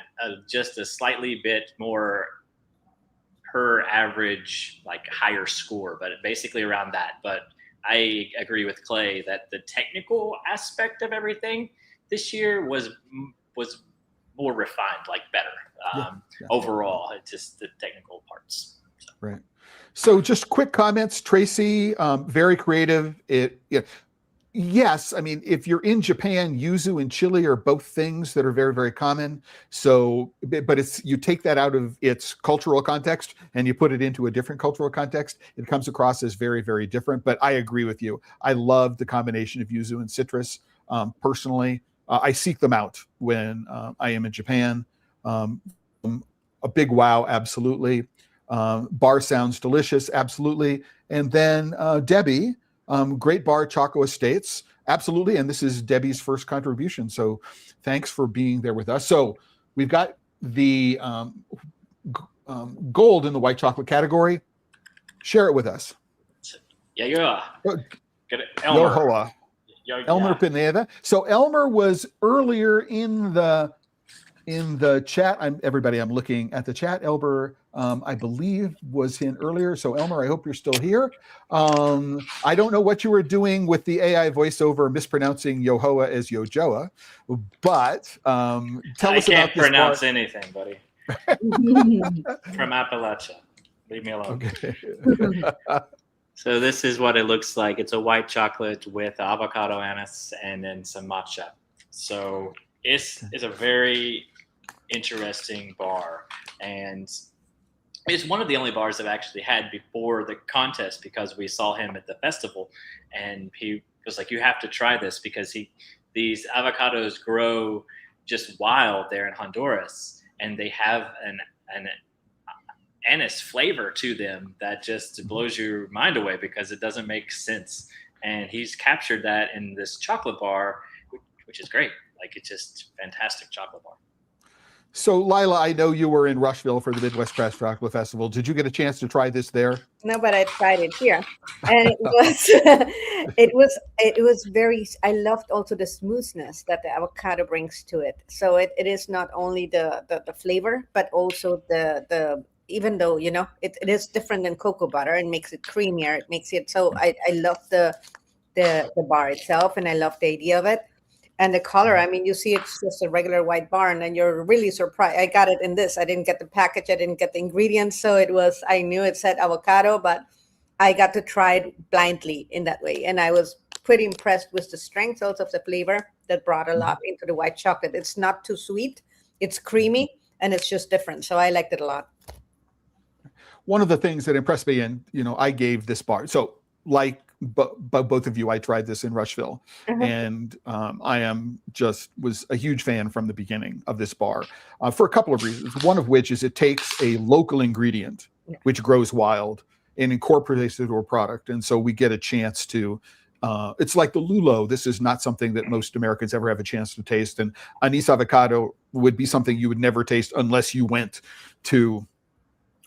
Speaker 2: just a slightly bit more per average, like higher score, but basically around that. But I agree with Clay that the technical aspect of everything this year was more refined, like better overall. It's just the technical parts. So.
Speaker 1: Right. So just quick comments, Tracy, very creative. Yes, I mean, if you're in Japan, yuzu and chili are both things that are very, very common. So, but you take that out of its cultural context and you put it into a different cultural context, it comes across as very, very different. But I agree with you. I love the combination of yuzu and citrus. Personally, I seek them out when I am in Japan. A big wow, absolutely. Bar sounds delicious, absolutely. And then Debbie, great bar, Choco Estates, absolutely. And this is Debbie's first contribution. So thanks for being there with us. So we've got the gold in the white chocolate category. Share it with us.
Speaker 2: Yeah.
Speaker 1: Yohoa. Elmer Pineda. So Elmer was earlier in the chat. I'm looking at the chat. Elmer, I believe, was in earlier. So Elmer, I hope you're still here. I don't know what you were doing with the AI voiceover mispronouncing Yohoa as Yojoa, but tell us about this. I
Speaker 2: can't pronounce anything, buddy. From Appalachia. Leave me alone. Okay. So this is what it looks like. It's a white chocolate with avocado anise and then some matcha. So it's a very interesting bar. And it's one of the only bars I've actually had before the contest because we saw him at the festival. And he was like, you have to try this because these avocados grow just wild there in Honduras. And they have an anise flavor to them that just blows your mind away because it doesn't make sense. And he's captured that in this chocolate bar, which is great. Like, it's just fantastic chocolate bar.
Speaker 1: So Lila, I know you were in Rushville for the Midwest Craft Chocolate Festival. Did you get a chance to try this there?
Speaker 3: No, but I tried it here, and it was very. I loved also the smoothness that the avocado brings to it. So it is not only the flavor, but also the even though it is different than cocoa butter and makes it creamier. It makes it so. I love the bar itself, and I love the idea of it. And the color, I mean, you see it's just a regular white bar, and then you're really surprised. I got it in this. I didn't get the package. I didn't get the ingredients. So I knew it said avocado, but I got to try it blindly in that way. And I was pretty impressed with the strength also of the flavor that brought a lot into the white chocolate. It's not too sweet. It's creamy, and it's just different. So I liked it a lot.
Speaker 1: One of the things that impressed me, and I gave this bar. So like both of you, I tried this in Rushville, and I was a huge fan from the beginning of this bar for a couple of reasons. One of which is it takes a local ingredient, which grows wild, and incorporates it into a product. And so we get a chance to, it's like the lulo. This is not something that most Americans ever have a chance to taste. And anise avocado would be something you would never taste unless you went to,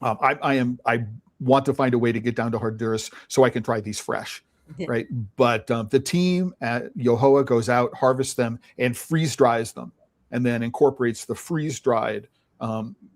Speaker 1: I want to find a way to get down to Honduras so I can try these fresh, right? But the team at Yohoa goes out, harvests them, and freeze dries them, and then incorporates the freeze dried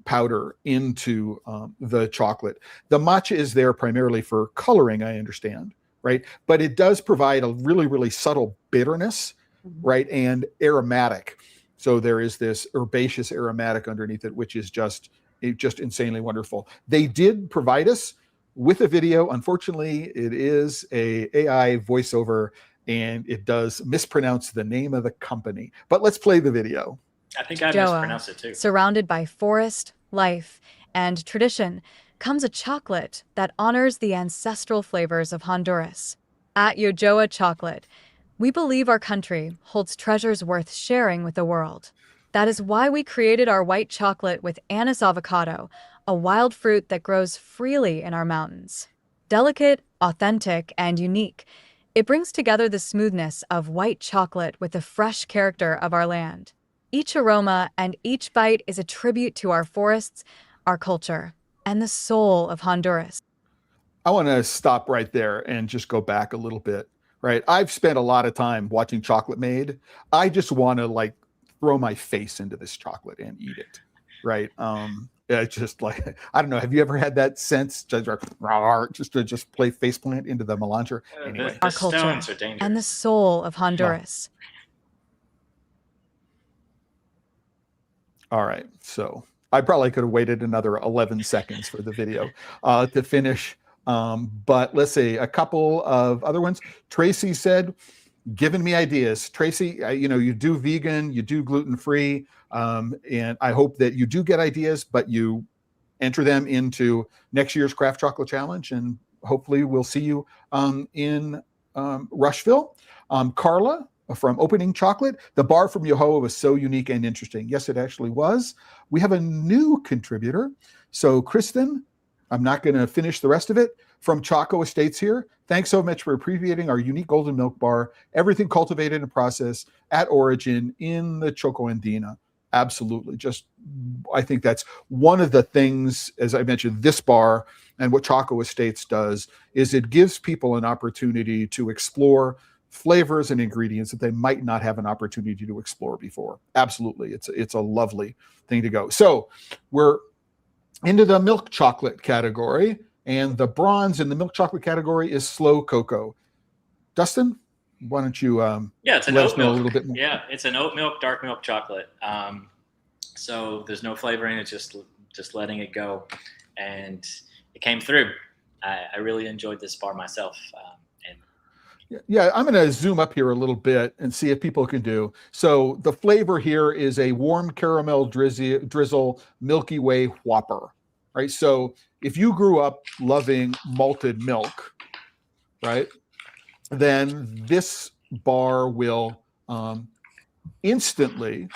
Speaker 1: powder into the chocolate. The matcha is there primarily for coloring, I understand, right? But it does provide a really, really subtle bitterness, right? And aromatic. So there is this herbaceous aromatic underneath it, which is just insanely wonderful. They did provide us with a video. Unfortunately, it is a AI voiceover, and it does mispronounce the name of the company. But let's play the video.
Speaker 2: I think I mispronounced it too.
Speaker 9: Surrounded by forest, life, and tradition comes a chocolate that honors the ancestral flavors of Honduras. At Yojoa Chocolate, we believe our country holds treasures worth sharing with the world. That is why we created our white chocolate with anise avocado, a wild fruit that grows freely in our mountains. Delicate, authentic, and unique, it brings together the smoothness of white chocolate with the fresh character of our land. Each aroma and each bite is a tribute to our forests, our culture, and the soul of Honduras.
Speaker 1: I want to stop right there and just go back a little bit, right? I've spent a lot of time watching chocolate made. I just want to throw my face into this chocolate and eat it, right? It's just like, I don't know. Have you ever had that sense just to play faceplant into the melange? Anyway,
Speaker 9: our culture and the soul of Honduras.
Speaker 1: All right, so I probably could have waited another 11 seconds for the video to finish. But let's see, a couple of other ones. Tracy said, giving me ideas. Tracy, you do vegan, you do gluten-free, and I hope that you do get ideas, but you enter them into next year's Craft Chocolate Challenge, and hopefully we'll see you in Rushville. Carla from Opening Chocolate, the bar from Yohoa was so unique and interesting. Yes, it actually was. We have a new contributor. So Kristen, I'm not going to finish the rest of it, from Choco Estates here. Thanks so much for appreciating our unique golden milk bar. Everything cultivated and processed at origin in the Choco Andina. Absolutely. I think that's one of the things, as I mentioned, this bar and what Choco Estates does is it gives people an opportunity to explore flavors and ingredients that they might not have an opportunity to explore before. Absolutely. It's a lovely thing to go. So we're into the milk chocolate category, and the bronze in the milk chocolate category is slow cocoa. Dustin, why don't you
Speaker 2: it's an
Speaker 1: let
Speaker 2: oat
Speaker 1: us know
Speaker 2: milk.
Speaker 1: a little bit more?
Speaker 2: Yeah, it's an oat milk, dark milk chocolate. So there's no flavoring. It's just letting it go, and it came through. I really enjoyed this bar myself.
Speaker 1: Yeah, I'm going to zoom up here a little bit and see if people can do. So the flavor here is a warm caramel drizzle Milky Way Whopper, right? So if you grew up loving malted milk, right, then this bar will instantly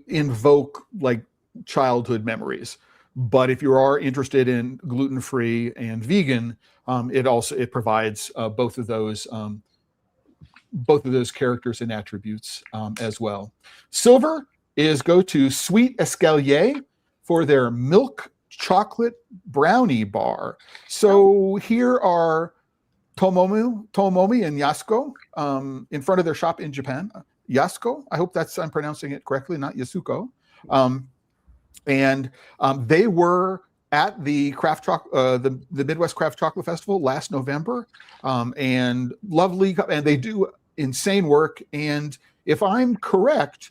Speaker 1: invoke like childhood memories. But if you are interested in gluten-free and vegan, it provides both of those characters and attributes as well. Silver is go to Sweet Escalier for their milk chocolate brownie bar. So here are Tomomi and Yasuko in front of their shop in Japan. Yasuko, I hope I'm pronouncing it correctly, not Yasuko. And they were at the the Midwest Craft Chocolate Festival last November, and lovely, and they do insane work. And if I'm correct,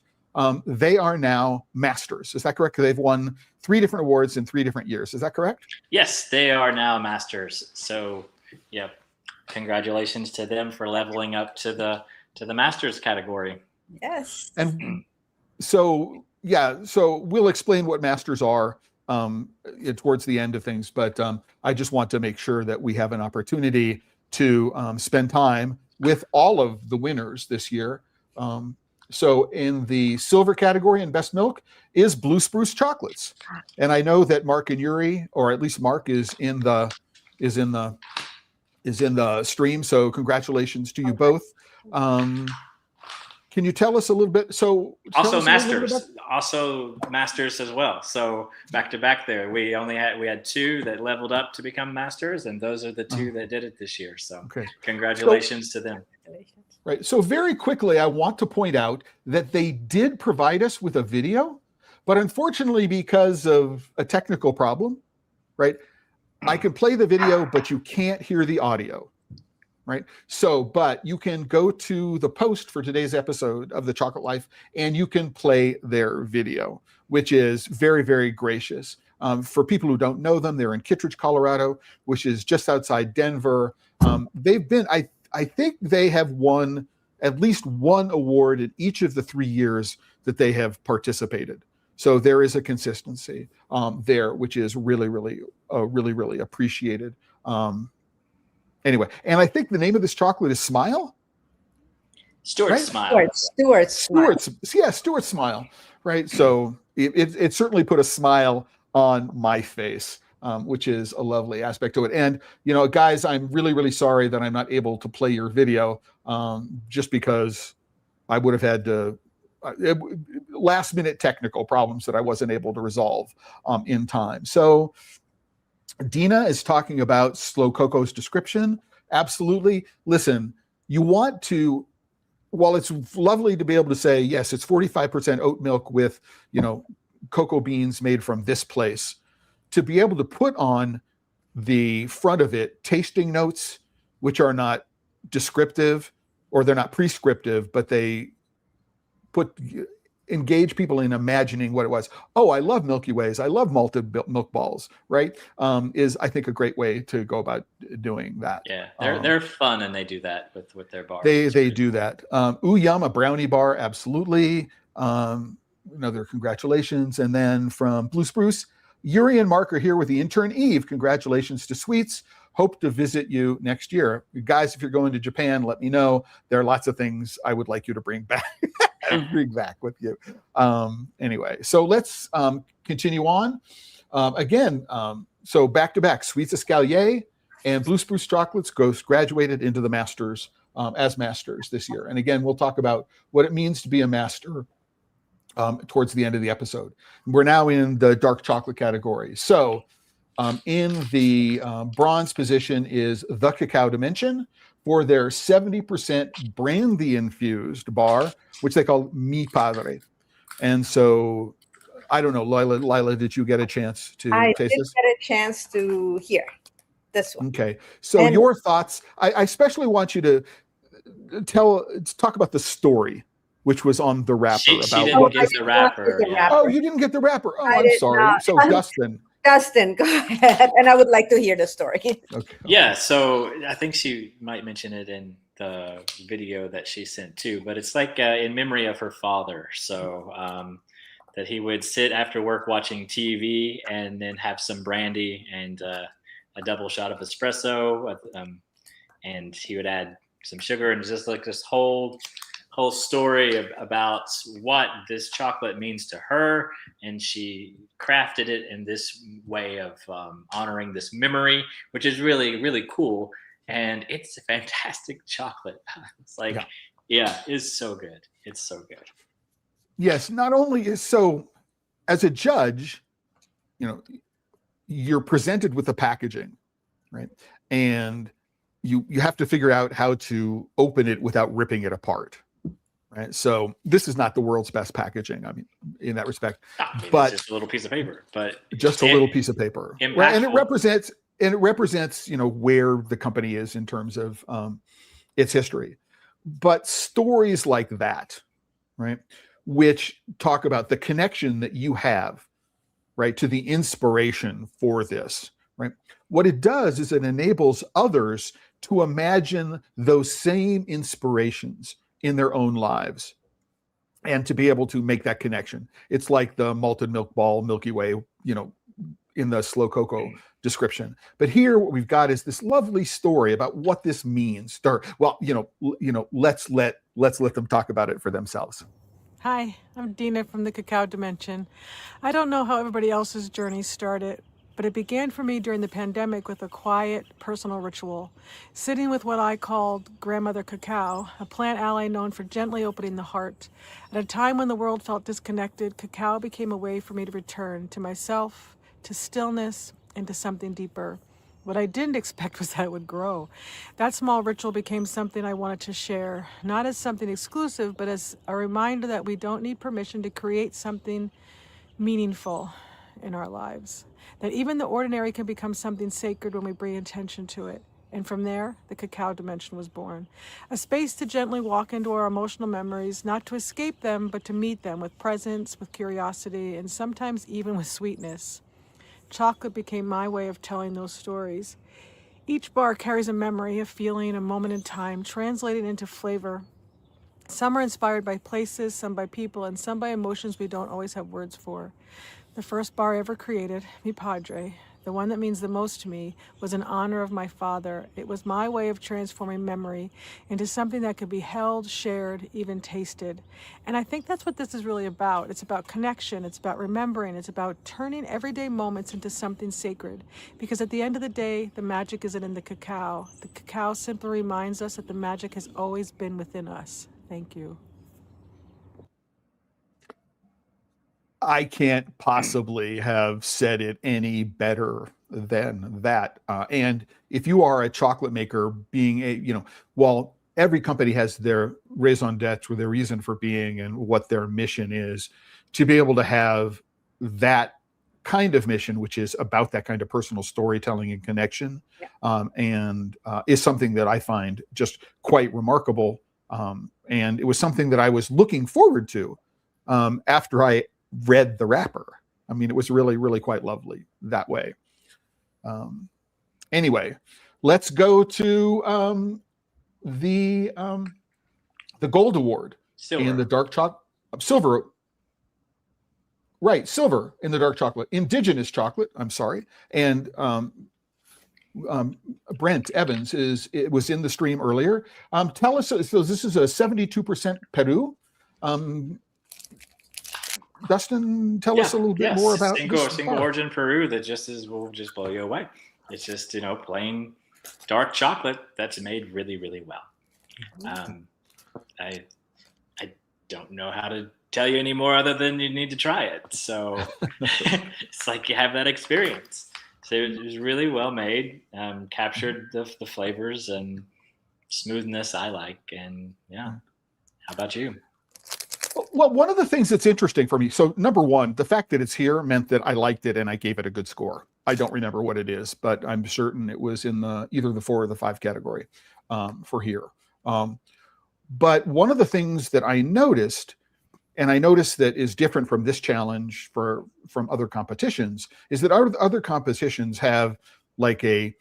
Speaker 1: they are now masters. Is that correct? They've won 3 different awards in 3 different years. Is that correct?
Speaker 2: Yes, they are now masters. So, yeah, congratulations to them for leveling up to the masters category.
Speaker 3: Yes.
Speaker 1: And so, yeah, so we'll explain what masters are towards the end of things, but I just want to make sure that we have an opportunity to spend time with all of the winners this year. So in the silver category in best milk is Blue Spruce Chocolates, and I know that Mark and Yuri, or at least Mark, is in the stream. So congratulations to you both. Can you tell us a little bit? So
Speaker 2: also masters as well. So back to back there, we had 2 that leveled up to become masters, and those are the 2 that did it this year. So congratulations to them.
Speaker 1: Right. So very quickly, I want to point out that they did provide us with a video, but unfortunately, because of a technical problem, right, I can play the video, but you can't hear the audio. Right. So, but you can go to the post for today's episode of The Chocolate Life, and you can play their video, which is very, very gracious. For people who don't know them, they're in Kittredge, Colorado, which is just outside Denver. They've been, I think they have won at least 1 award in each of the 3 years that they have participated. So there is a consistency there, which is really, really appreciated. Anyway, and I think the name of this chocolate is Smile.
Speaker 2: Stuart's Smile.
Speaker 1: Stuart's Smile. Right. So it certainly put a smile on my face, which is a lovely aspect to it. And, guys, I'm really, really sorry that I'm not able to play your video, just because I would have had to last minute technical problems that I wasn't able to resolve in time. So Dina is talking about Slow Coco's description. Absolutely. Listen, you want to, while it's lovely to be able to say, yes, it's 45% oat milk with, cocoa beans made from this place, to be able to put on the front of it tasting notes, which are not descriptive, or they're not prescriptive, but they engage people in imagining what it was. Oh, I love Milky Ways. I love malted milk balls, right? Is, I think, a great way to go about doing that.
Speaker 2: Yeah, they're fun, and they do that with their bars.
Speaker 1: They do that. Ooh Yum, a brownie bar, absolutely. Another congratulations. And then from Blue Spruce, Yuri and Mark are here with the intern Eve. Congratulations to Sweets. Hope to visit you next year. Guys, if you're going to Japan, let me know. There are lots of things I would like you to bring back. With you. Anyway, so let's continue on. So back to back, Sweets Escalier and Blue Spruce Chocolates graduated into the masters as masters this year. And again, we'll talk about what it means to be a master towards the end of the episode. We're now in the dark chocolate category. So in the bronze position is The Cacao Dimension for their 70% brandy infused bar, which they call Mi Padre. And so, I don't know, Lila, did you get a chance to taste this?
Speaker 3: I did get a chance to hear this one.
Speaker 1: Okay. So your thoughts, I especially want you to talk about the story, which was on the wrapper.
Speaker 2: She didn't get the wrapper.
Speaker 1: Oh, you didn't get the wrapper. Oh, I'm sorry.
Speaker 3: Not.
Speaker 1: So
Speaker 3: Dustin, go ahead. And I would like to hear the story.
Speaker 1: Okay.
Speaker 2: Yeah, so I think she might mention it in the video that she sent too, but it's like in memory of her father. So that he would sit after work watching TV and then have some brandy and a double shot of espresso, and he would add some sugar, and just like this whole story about what this chocolate means to her, and she crafted it in this way of honoring this memory, which is really, really cool. And it's a fantastic chocolate. It's like, it's so good. It's so good.
Speaker 1: Yes, not only is so, as a judge, you're presented with the packaging, right? And you have to figure out how to open it without ripping it apart. Right. So this is not the world's best packaging. I mean, in that respect.
Speaker 2: I mean,
Speaker 1: But
Speaker 2: it's just a little piece of paper, but
Speaker 1: just a little piece of paper, right? And it represents where the company is in terms of its history. But stories like that, right, which talk about the connection that you have, right, to the inspiration for this, right? What it does is it enables others to imagine those same inspirations in their own lives and to be able to make that connection. It's like the malted milk ball, Milky Way, in the slow cocoa description. But here what we've got is this lovely story about what this means. Let's let them talk about it for themselves.
Speaker 10: Hi, I'm Dina from the Cacao Dimension. I don't know how everybody else's journey started, but it began for me during the pandemic with a quiet, personal ritual, sitting with what I called grandmother cacao, a plant ally known for gently opening the heart. At a time when the world felt disconnected, cacao became a way for me to return to myself, to stillness, and to something deeper. What I didn't expect was that it would grow. That small ritual became something I wanted to share, not as something exclusive, but as a reminder that we don't need permission to create something meaningful in our lives. That even the ordinary can become something sacred when we bring attention to it. And from there, the Cacao Dimension was born. A space to gently walk into our emotional memories, not to escape them, but to meet them with presence, with curiosity, and sometimes even with sweetness. Chocolate became my way of telling those stories. Each bar carries a memory, a feeling, a moment in time, translated into flavor. Some are inspired by places, some by people, and some by emotions we don't always have words for. The first bar I ever created, Mi Padre, the one that means the most to me, was in honor of my father. It was my way of transforming memory into something that could be held, shared, even tasted. And I think that's what this is really about. It's about connection, it's about remembering, it's about turning everyday moments into something sacred. Because at the end of the day, the magic isn't in the cacao. The cacao simply reminds us that the magic has always been within us. Thank you.
Speaker 1: I can't possibly have said it any better than that. And if you are a chocolate maker, while every company has their raison d'etre, their reason for being and what their mission is, to be able to have that kind of mission, which is about that kind of personal storytelling and connection, is something that I find just quite remarkable. And it was something that I was looking forward to after I read the wrapper. I mean, it was really, really quite lovely that way. Anyway, let's go to the gold award in the dark chocolate, silver. Right, silver in the dark chocolate, indigenous chocolate. I'm sorry, and Brent Evans was in the stream earlier. Tell us. So this is a 72% Peru. Dustin, tell us a little bit more about
Speaker 2: single origin Peru that will just blow you away. It's just plain dark chocolate that's made really, really well. I don't know how to tell you any more other than you need to try it. So it's like you have that experience. So it was really well made, captured the flavors and smoothness I like. And yeah, how about you?
Speaker 1: Well, one of the things that's interesting for me, so number one, the fact that it's here meant that I liked it and I gave it a good score. I don't remember what it is, but I'm certain it was in either the 4 or the 5 category for here. But one of the things that I noticed, and I noticed that is different from this challenge from other competitions, is that other competitions have like a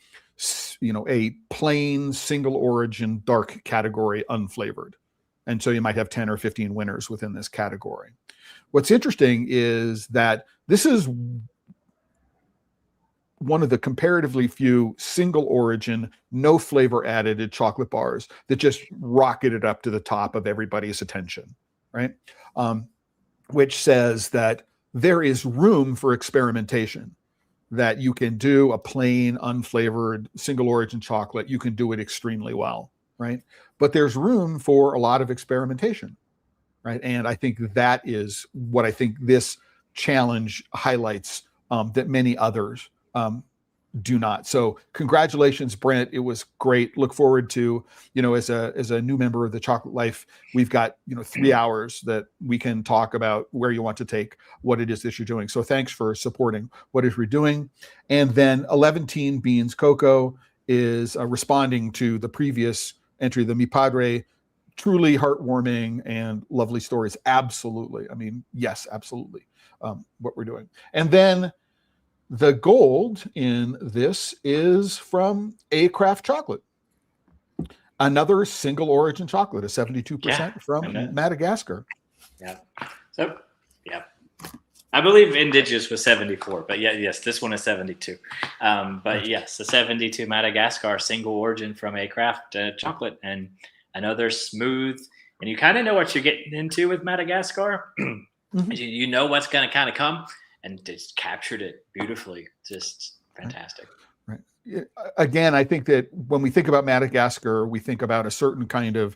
Speaker 1: plain single origin dark category unflavored. And so you might have 10 or 15 winners within this category. What's interesting is that this is one of the comparatively few single origin, no flavor added chocolate bars that just rocketed up to the top of everybody's attention, right? Which says that there is room for experimentation, that you can do a plain, unflavored, single origin chocolate. You can do it extremely well, right? But there's room for a lot of experimentation, right? And I think that is what I think this challenge highlights that many others do not. So congratulations, Brent. It was great. Look forward to, as a new member of the Chocolate Life, we've got, 3 hours that we can talk about where you want to take what it is that you're doing. So thanks for supporting what it is we're doing. And then 11 Beans Cocoa is responding to the previous entry, the Mi Padre, truly heartwarming and lovely stories. Absolutely. I mean, yes, absolutely. What we're doing. And then the gold in this is from A Craft Chocolate. Another single origin chocolate, a 72% from Madagascar.
Speaker 2: Yeah. So, yeah. I believe indigenous was 74, but yes, this one is 72. But yes, the 72 Madagascar single origin from A Craft Chocolate. And I know they're smooth, and you kind of know what you're getting into with Madagascar. You know what's going to kind of come. And just captured it beautifully. Just fantastic.
Speaker 1: Right. Again, I think that when we think about Madagascar, we think about a certain kind of,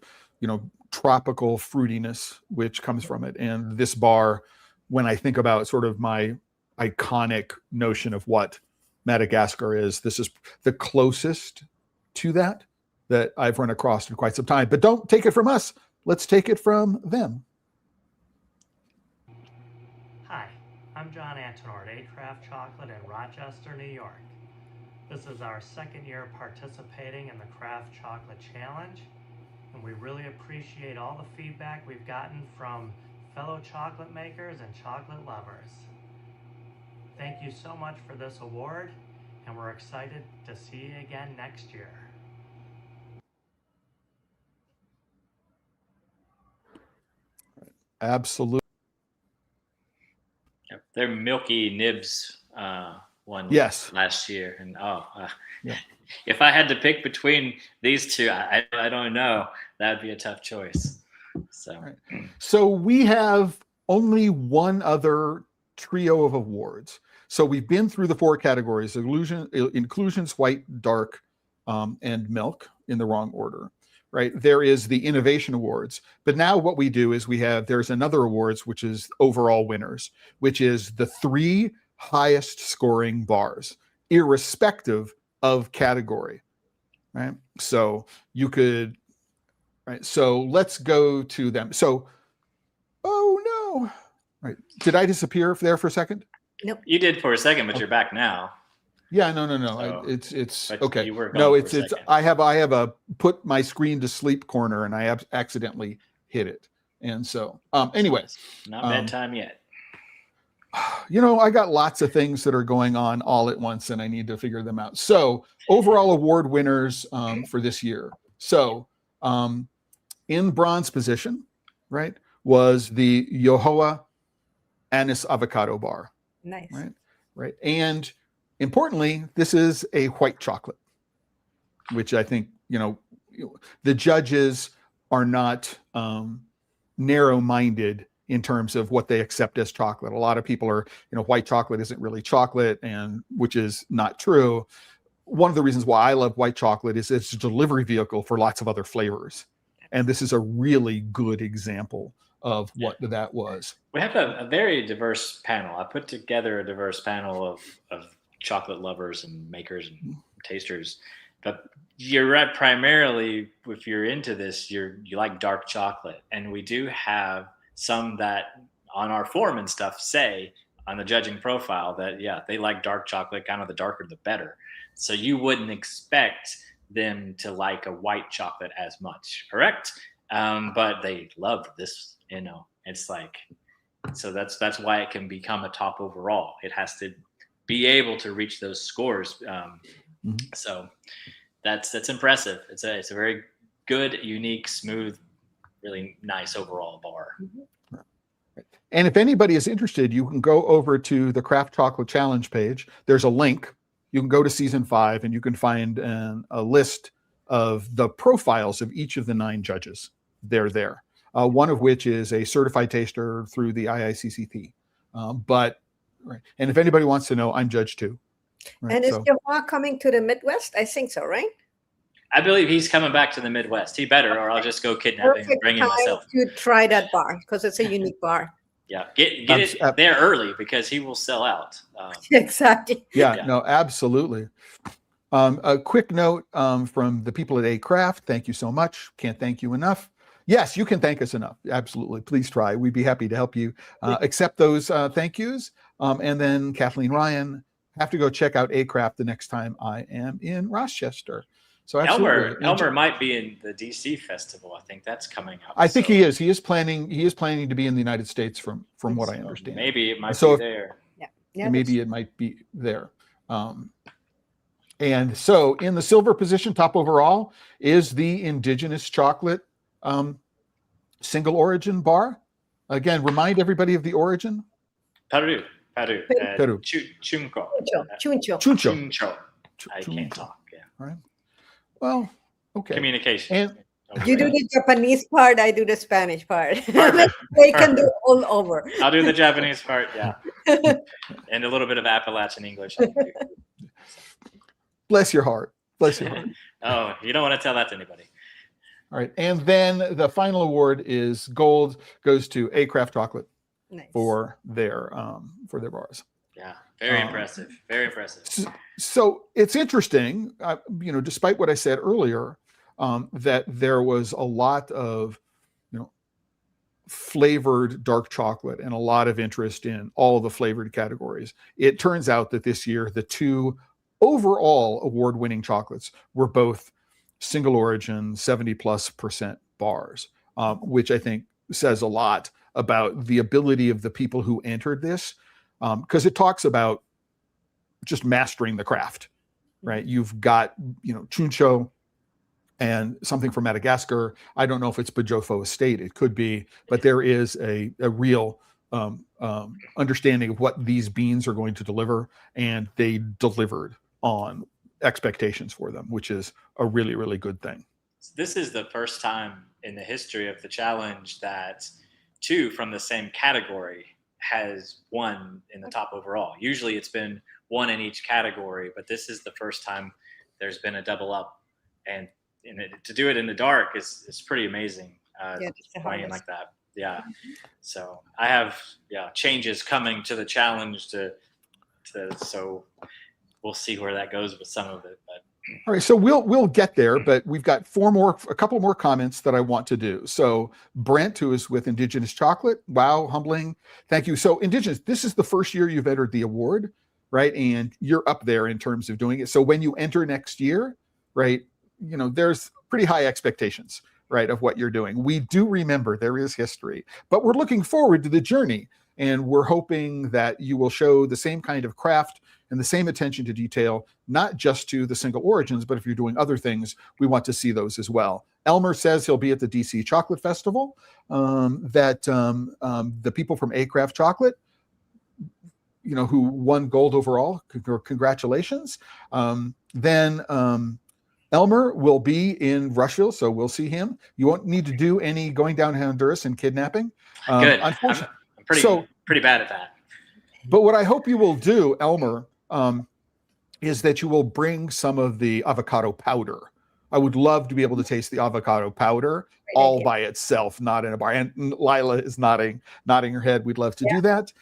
Speaker 1: tropical fruitiness which comes from it. And this bar, when I think about sort of my iconic notion of what Madagascar is, this is the closest to that I've run across in quite some time. But don't take it from us. Let's take it from them.
Speaker 11: I'm John Antonor at A Craft Chocolate in Rochester, New York. This is our second year participating in the Craft Chocolate Challenge, and we really appreciate all the feedback we've gotten from fellow chocolate makers and chocolate lovers. Thank you so much for this award, and we're excited to see you again next year.
Speaker 1: Absolutely.
Speaker 2: Their Milky Nibs won last year, and if I had to pick between these two, I don't know. That would be a tough choice.
Speaker 1: So we have only one other trio of awards. So we've been through the 4 categories: inclusions, white, dark, and milk in the wrong order. Right. There is the Innovation Awards. But now what we do is there's another awards, which is overall winners, which is the 3 highest scoring bars, irrespective of category. Right. So you could, right. So let's go to them. So, oh no. Right. Did I disappear there for a second?
Speaker 3: Nope.
Speaker 2: You did for a second, but you're back now.
Speaker 1: Yeah, no.
Speaker 2: So,
Speaker 1: it's
Speaker 2: okay.
Speaker 1: No, it's I have a put my screen to sleep corner, and I accidentally hit it. And so, anyway,
Speaker 2: not bedtime yet.
Speaker 1: I got lots of things that are going on all at once, and I need to figure them out. So, overall award winners for this year. So, in bronze position, right, was the Yohoa Anise Avocado Bar.
Speaker 3: Nice.
Speaker 1: Right, and importantly, this is a white chocolate, which I think, the judges are not narrow-minded in terms of what they accept as chocolate. A lot of people are, white chocolate isn't really chocolate, and which is not true. One of the reasons why I love white chocolate is it's a delivery vehicle for lots of other flavors. And this is a really good example of what that was.
Speaker 2: We have a very diverse panel. I put together a diverse panel of chocolate lovers and makers and tasters, but you're right. Primarily, if you're into this, you like dark chocolate, and we do have some that on our forum and stuff say on the judging profile that they like dark chocolate, kind of the darker the better. So you wouldn't expect them to like a white chocolate as much, correct? But they love this. It's like, so that's why it can become a top overall. It has to be able to reach those scores. So that's impressive. It's a very good, unique, smooth, really nice overall bar.
Speaker 1: And if anybody is interested, you can go over to the Craft Chocolate Challenge page. There's a link. You can go to season 5 and you can find a list of the profiles of each of the 9 judges. They're there. One of which is a certified taster through the IICCP. And if anybody wants to know, I'm judge 2. Right?
Speaker 3: And is Yohoa coming to the Midwest? I think so, right?
Speaker 2: I believe he's coming back to the Midwest. He better, or I'll just go kidnapping and bring him myself.
Speaker 3: To try that bar because it's a unique bar.
Speaker 2: Yeah, get it there early because he will sell out.
Speaker 3: Exactly.
Speaker 1: Yeah, no, absolutely. A quick note from the people at A Craft. Thank you so much. Can't thank you enough. Yes, you can thank us enough. Absolutely. Please try. We'd be happy to help you accept those thank yous. And then Kathleen Ryan, have to go check out A Craft the next time I am in Rochester. So absolutely.
Speaker 2: Elmer might be in the DC festival. I think that's coming up.
Speaker 1: I think he is. He is planning to be in the United States from what I understand.
Speaker 2: Maybe it might be there.
Speaker 3: Yeah.
Speaker 1: Maybe it might be there. And so in the silver position, top overall, is the Indigenous Chocolate single origin bar. Again, remind everybody of the origin.
Speaker 2: Peru.
Speaker 1: Peru.
Speaker 2: Chuncho. I can't talk. Yeah.
Speaker 1: All right. Well, okay.
Speaker 2: Communication.
Speaker 1: And
Speaker 3: you do the Japanese part, I do the Spanish part. They can do all over.
Speaker 2: I'll do the Japanese part, yeah. And a little bit of Appalachian English.
Speaker 1: Bless your heart. Bless your heart.
Speaker 2: Oh, you don't want to tell that to anybody.
Speaker 1: All right. And then the final award is gold, goes to A Craft Chocolate for their bars.
Speaker 2: Yeah, very impressive. Very impressive.
Speaker 1: So it's interesting, despite what I said earlier, that there was a lot of, flavored dark chocolate and a lot of interest in all the flavored categories. It turns out that this year, the two overall award-winning chocolates were both single origin 70+% bars, which I think says a lot about the ability of the people who entered this, because it talks about just mastering the craft, right? You've got, Chuncho and something from Madagascar. I don't know if it's Bajofo Estate. It could be, but there is a real understanding of what these beans are going to deliver, and they delivered on expectations for them, which is a really, really good thing.
Speaker 2: This is the first time in the history of the challenge that two from the same category has won in the top overall. Usually it's been one in each category, but this is the first time there's been a double up, and to do it in the dark is pretty amazing. Playing like that. Yeah. So I have changes coming to the challenge so we'll see where that goes with some of it. But
Speaker 1: all right, so we'll get there, but we've got a couple more comments that I want to do. So Brent, who is with Indigenous Chocolate, wow, humbling. Thank you. So Indigenous, this is the first year you've entered the award, right? And you're up there in terms of doing it. So when you enter next year, right, there's pretty high expectations, right, of what you're doing. We do remember there is history, but we're looking forward to the journey, and we're hoping that you will show the same kind of craft and the same attention to detail, not just to the single origins, but if you're doing other things, we want to see those as well. Elmer says he'll be at the DC Chocolate Festival, the people from A Craft Chocolate, who won gold overall, congratulations. Then Elmer will be in Rushville, so we'll see him. You won't need to do any going down Honduras and kidnapping.
Speaker 2: Good. I'm pretty bad at that.
Speaker 1: But what I hope you will do, Elmer, is that you will bring some of the avocado powder. I would love to be able to taste the avocado powder all by itself, not in a bar. And Lila is nodding her head. We'd love to do that.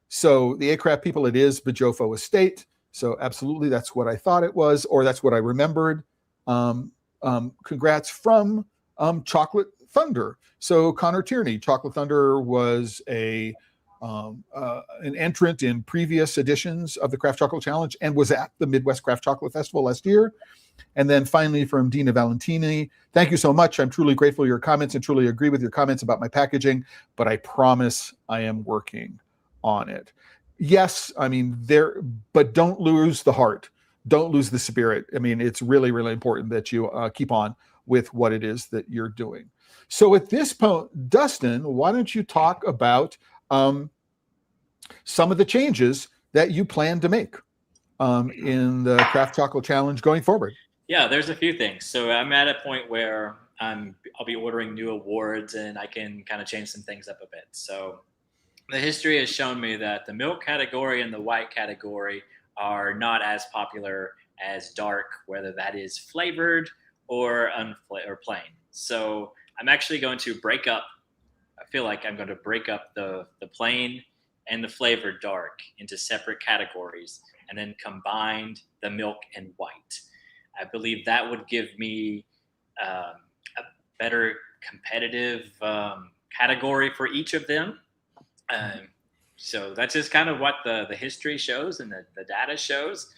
Speaker 1: So the A Craft people, it is Bajofo Estate. So absolutely, that's what I thought it was, or that's what I remembered. Congrats from Chocolate Thunder. So Connor Tierney, Chocolate Thunder was an entrant in previous editions of the Craft Chocolate Challenge and was at the Midwest Craft Chocolate Festival last year. And then finally from Dina Valentini, thank you so much. I'm truly grateful for your comments and truly agree with your comments about my packaging, but I promise I am working on it. Yes, but don't lose the heart. Don't lose the spirit. It's really, really important that you keep on with what it is that you're doing. So at this point, Dustin, why don't you talk about some of the changes that you plan to make in the Craft Chocolate Challenge going forward?
Speaker 2: Yeah, there's a few things. So I'm at a point where I'll be ordering new awards, and I can kind of change some things up a bit. So the history has shown me that the milk category and the white category are not as popular as dark, whether that is flavored or plain. So I'm actually going to break up feel like I'm going to break up the plain and the flavored dark into separate categories, and then combined the milk and white. I believe that would give me a better competitive category for each of them. So that's just kind of what the history shows and the data shows.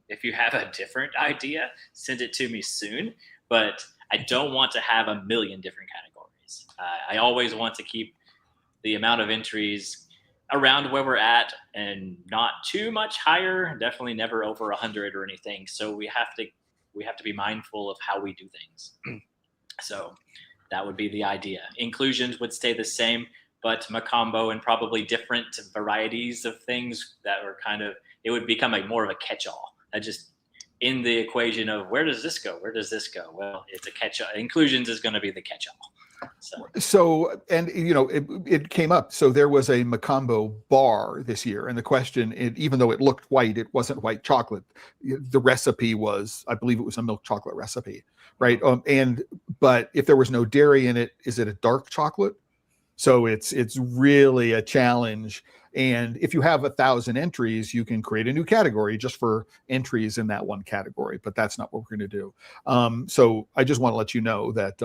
Speaker 2: If you have a different idea, send it to me soon. But I don't want to have a million different categories. I always want to keep the amount of entries around where we're at and not too much higher. Definitely never over 100 or anything. So we have to be mindful of how we do things. So that would be the idea. Inclusions would stay the same, but Macambo and probably different varieties of things that were it would become more of a catch-all. Just in the equation of where does this go? Where does this go? Well, it's a catch-all. Inclusions is going to be the catch-all.
Speaker 1: So, and it came up. So there was a Macambo bar this year, and the question, even though it looked white, it wasn't white chocolate. The recipe was, I believe it was a milk chocolate recipe, right? But if there was no dairy in it, is it a dark chocolate? So it's really a challenge. And if you have 1,000 entries, you can create a new category just for entries in that one category. But that's not what we're going to do. So I just want to let you know that.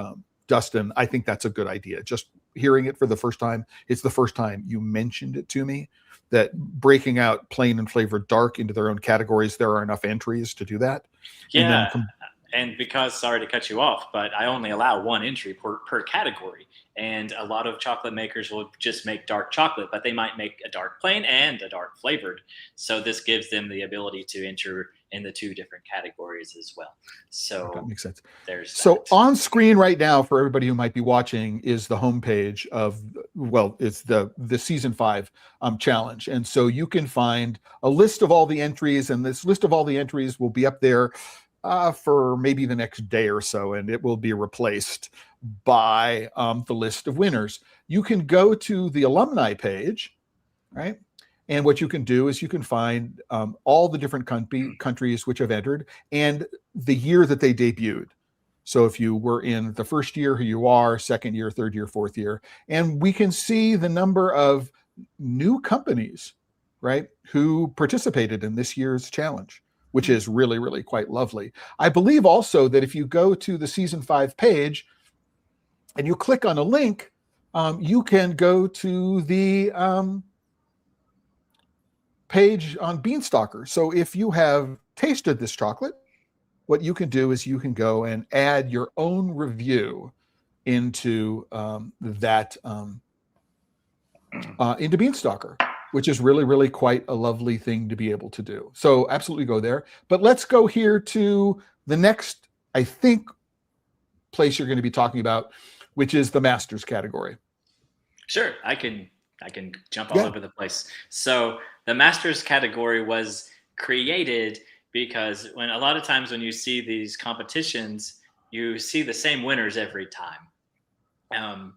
Speaker 1: Dustin, I think that's a good idea. Just hearing it for the first time, it's the first time you mentioned it to me, that breaking out plain and flavored dark into their own categories, there are enough entries to do that.
Speaker 2: Yeah, and because, sorry to cut you off, but I only allow one entry per category. And a lot of chocolate makers will just make dark chocolate, but they might make a dark plain and a dark flavored. So this gives them the ability to enter in the two different categories as well. So
Speaker 1: that makes sense.
Speaker 2: So
Speaker 1: on screen right now, for everybody who might be watching, is the homepage of, it's the season 5 challenge. And so you can find a list of all the entries, and this list of all the entries will be up there for maybe the next day or so, and it will be replaced by the list of winners. You can go to the alumni page, right? And what you can do is you can find all the different countries which have entered and the year that they debuted. So if you were in the first year, who you are, second year, third year, fourth year, and we can see the number of new companies, right, who participated in this year's challenge, which is really, really quite lovely. I believe also that if you go to the season 5 page and you click on a link, you can go to the page on Beanstalker. So if you have tasted this chocolate, what you can do is you can go and add your own review into into Beanstalker, which is really, really quite a lovely thing to be able to do. So absolutely go there. But let's go here to the next, I think, place you're going to be talking about, which is the Masters category.
Speaker 2: Sure, I can jump all over the place. So the Masters category was created because a lot of times when you see these competitions, you see the same winners every time.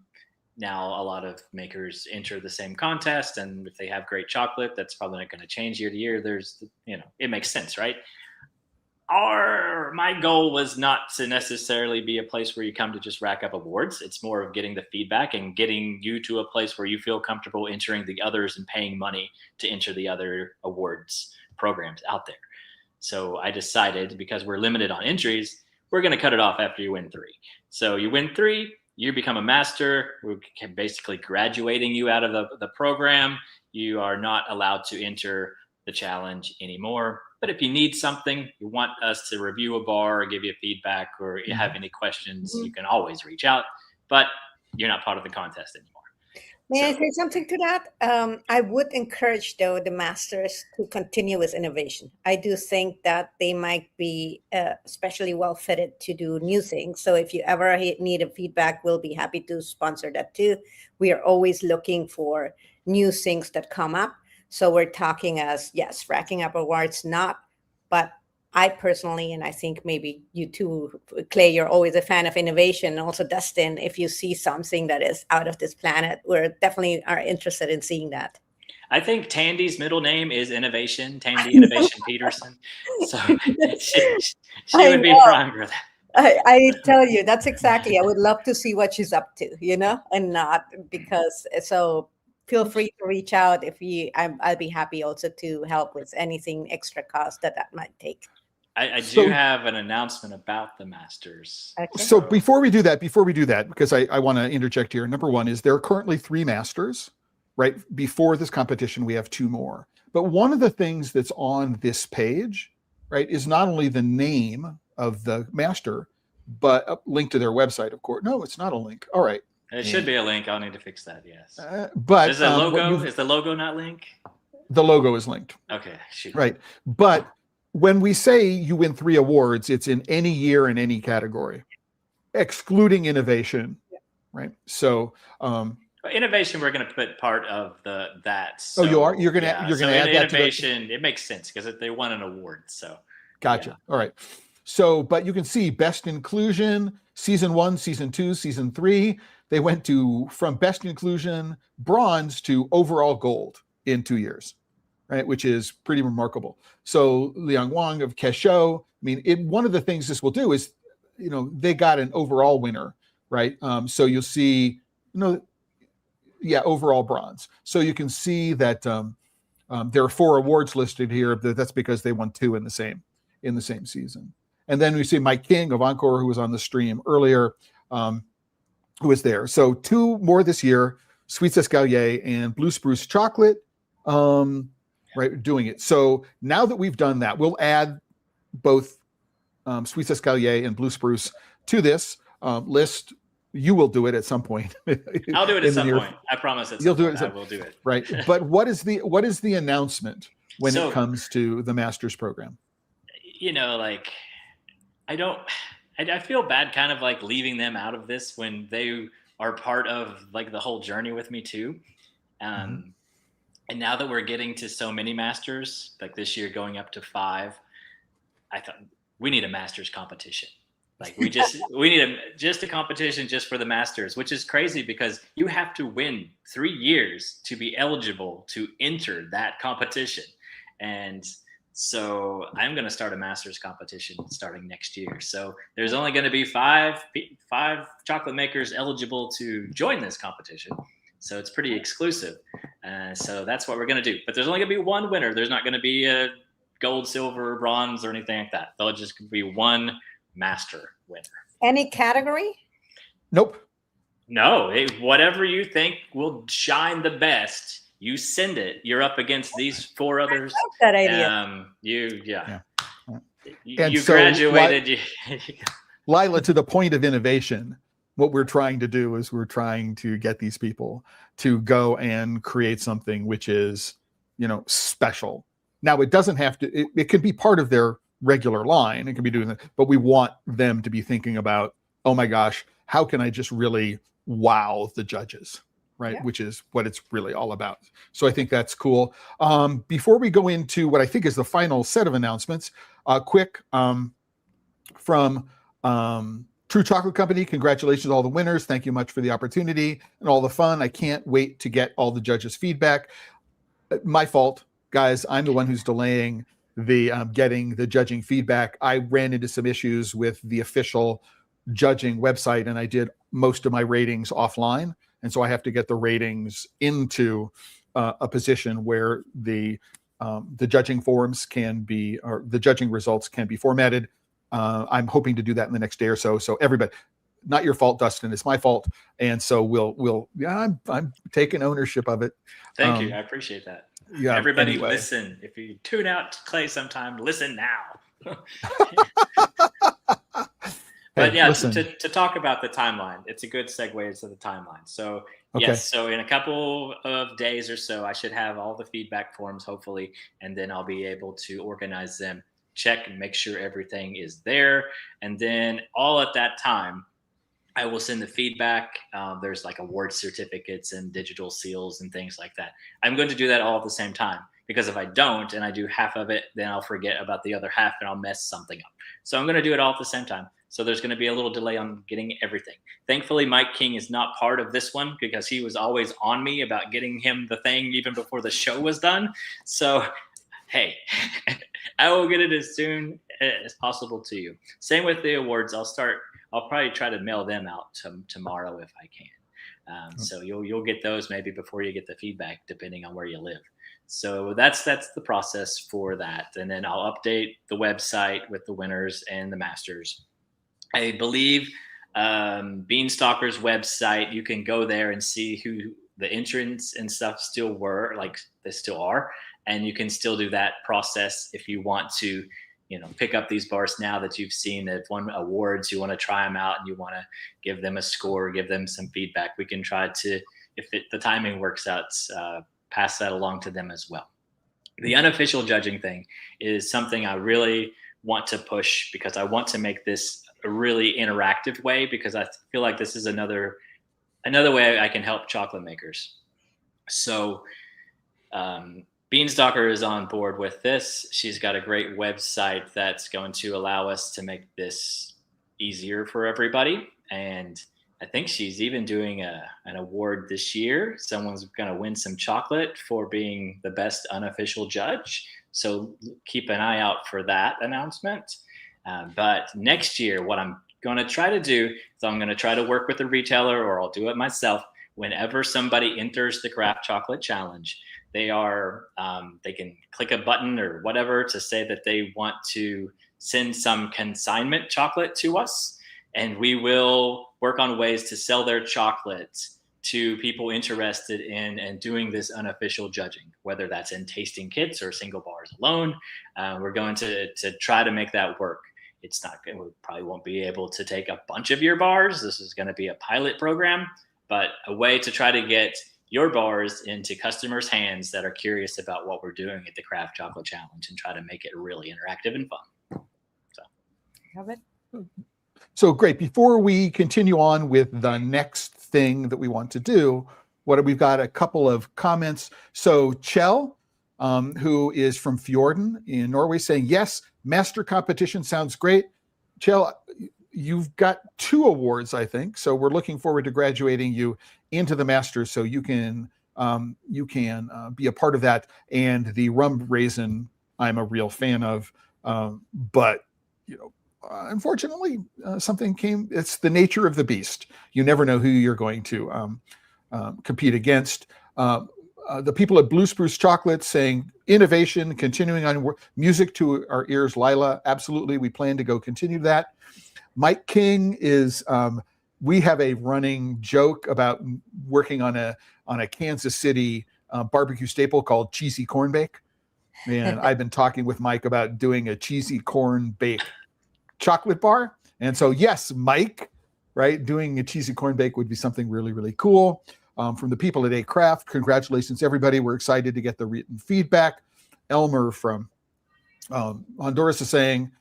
Speaker 2: Now, a lot of makers enter the same contest, and if they have great chocolate, that's probably not going to change year to year. It makes sense, right? My goal was not to necessarily be a place where you come to just rack up awards. It's more of getting the feedback and getting you to a place where you feel comfortable entering the others and paying money to enter the other awards programs out there. So I decided, because we're limited on entries, we're going to cut it off after you win 3. So you win 3, you become a master. We're basically graduating you out of the program. You are not allowed to enter the challenge anymore. But if you need something, you want us to review a bar or give you feedback, or you have any questions, you can always reach out. But you're not part of the contest anymore.
Speaker 3: May I say something to that? I would encourage, though, the masters to continue with innovation. I do think that they might be especially well fitted to do new things. So if you ever need a feedback, we'll be happy to sponsor that too. We are always looking for new things that come up. So we're talking as, yes, racking up awards, not, but I personally, and I think maybe you too, Clay, you're always a fan of innovation. And also Dustin, if you see something that is out of this planet, we're definitely are interested in seeing that.
Speaker 2: I think Tandy's middle name is Innovation, Tandy Innovation Peterson. So she would be prime for that.
Speaker 3: I tell you, that's exactly. I would love to see what she's up to, and not because. So feel free to reach out if I'll be happy also to help with anything extra cost that might take.
Speaker 2: I do have an announcement about the Masters.
Speaker 3: Okay.
Speaker 1: So before we do that, because I want to interject here. Number one is there are currently 3 Masters, right? Before this competition, we have 2 more. But one of the things that's on this page, right, is not only the name of the master, but a link to their website, of course. No, it's not a link. All right.
Speaker 2: It should be a link. I'll need to fix that. Yes.
Speaker 1: But
Speaker 2: is the logo? Is the logo not linked?
Speaker 1: The logo is linked.
Speaker 2: Okay. Shoot.
Speaker 1: Right. But when we say you win 3 awards, it's in any year in any category, excluding innovation. Yeah. Right. So
Speaker 2: innovation, we're going to put part of that. So,
Speaker 1: you are? You're going to add that
Speaker 2: innovation. It makes sense because they won an award. So
Speaker 1: gotcha. Yeah. All right. So, but you can see best inclusion, season 1, season 2, season 3. They went from best inclusion bronze to overall gold in 2 years, right? Which is pretty remarkable. So Liang Wang of Kesho, one of the things this will do is, they got an overall winner, right? So you'll see, overall bronze. So you can see that there are 4 awards listed here. That's because they won 2 in the same season. And then we see Mike King of Encore, who was on the stream earlier, who was there. So 2 more this year, Sweets Escalier and Blue Spruce Chocolate, right, doing it. So now that we've done that, we'll add both Sweets Escalier and Blue Spruce to this list. You will do it at some point.
Speaker 2: I'll do it at some point. I promise.
Speaker 1: You'll do it.
Speaker 2: I will do it.
Speaker 1: Right. But what is the announcement when it comes to the Masters program?
Speaker 2: I feel bad kind of like leaving them out of this when they are part of like the whole journey with me too. And now that we're getting to so many Masters, like this year going up to 5, I thought we need a Masters competition. Like we need just a competition just for the Masters, which is crazy because you have to win 3 years to be eligible to enter that competition. And so I'm going to start a Masters competition starting next year. So there's only going to be five chocolate makers eligible to join this competition. So it's pretty exclusive. So that's what we're going to do. But there's only going to be 1 winner. There's not going to be a gold, silver, bronze, or anything like that. There'll just be 1 master winner.
Speaker 3: Any category?
Speaker 1: Nope.
Speaker 2: No, whatever you think will shine the best. You send it. You're up against these 4 others.
Speaker 3: I like
Speaker 2: that idea. You
Speaker 1: so
Speaker 2: graduated.
Speaker 1: Lila, to the point of innovation, what we're trying to do is we're trying to get these people to go and create something which is, special. Now, it doesn't have to. It could be part of their regular line. It can be doing that, but we want them to be thinking about, oh my gosh, how can I just really wow the judges? Right. Yeah. Which is what it's really all about. So I think that's cool. Before we go into what I think is the final set of announcements, quick from True Chocolate Company. Congratulations to all the winners. Thank you much for the opportunity and all the fun. I can't wait to get all the judges' feedback. My fault, guys. I'm the one who's delaying the getting the judging feedback. I ran into some issues with the official judging website, and I did most of my ratings offline. And so I have to get the ratings into a position where the judging forms can be, or the judging results can be formatted. I'm hoping to do that in the next day or so. So everybody, not your fault, Dustin, it's my fault. And so I'm taking ownership of it.
Speaker 2: Thank you. I appreciate that.
Speaker 1: Yeah.
Speaker 2: Everybody anyway. Listen. If you tune out to Clay sometime, listen now. But yeah, to talk about the timeline, it's a good segue into the timeline. So yes, so in a couple of days or so, I should have all the feedback forms, hopefully, and then I'll be able to organize them, check and make sure everything is there. And then all at that time, I will send the feedback. There's like award certificates and digital seals and things like that. I'm going to do that all at the same time, because if I don't and I do half of it, then I'll forget about the other half and I'll mess something up. So I'm going to do it all at the same time. So there's going to be a little delay on getting everything. Thankfully, Mike King is not part of this one because he was always on me about getting him the thing even before the show was done. So, hey, I will get it as soon as possible to you. Same with the awards. I'll probably try to mail them out tomorrow if I can. So you'll get those maybe before you get the feedback, depending on where you live. So that's the process for that. And then I'll update the website with the winners and the masters. I believe Beanstalker's website, you can go there and see who the entrants and stuff still were, like they still are. And you can still do that process if you want to, pick up these bars now that you've seen that won awards, you want to try them out and you want to give them a score, give them some feedback. We can try to, if the timing works out, pass that along to them as well. The unofficial judging thing is something I really want to push because I want to make this a really interactive way, because I feel like this is another way I can help chocolate makers. So Beanstalker is on board with this. She's got a great website that's going to allow us to make this easier for everybody. And I think she's even doing an award this year. Someone's going to win some chocolate for being the best unofficial judge. So keep an eye out for that announcement. But next year, what I'm going to try to do is I'm going to try to work with a retailer, or I'll do it myself. Whenever somebody enters the Craft Chocolate Challenge, they can click a button or whatever to say that they want to send some consignment chocolate to us. And we will work on ways to sell their chocolate to people interested in and doing this unofficial judging, whether that's in tasting kits or single bars alone. We're going to try to make that work. We probably won't be able to take a bunch of your bars. This is going to be a pilot program, but a way to try to get your bars into customers' hands that are curious about what we're doing at the Craft Chocolate Challenge and try to make it really interactive and fun. So,
Speaker 3: Have it.
Speaker 1: So great. Before we continue on with the next thing that we want to do, we've got a couple of comments. So Kjell, who is from Fjorden in Norway, saying, yes, master competition sounds great. Kjell, you've got 2 awards, I think. So we're looking forward to graduating you into the masters, so you can be a part of that. And the rum raisin, I'm a real fan of, but unfortunately, something came. It's the nature of the beast. You never know who you're going to compete against. The people at Blue Spruce Chocolate saying innovation, continuing on music to our ears. Lila, absolutely. We plan to go continue that. Mike King is, we have a running joke about working on a Kansas City barbecue staple called cheesy corn bake. And I've been talking with Mike about doing a cheesy corn bake chocolate bar. And so, yes, Mike, right, doing a cheesy corn bake would be something really, really cool. From the people at A Craft, congratulations, everybody. We're excited to get the written feedback. Elmer from Honduras is saying,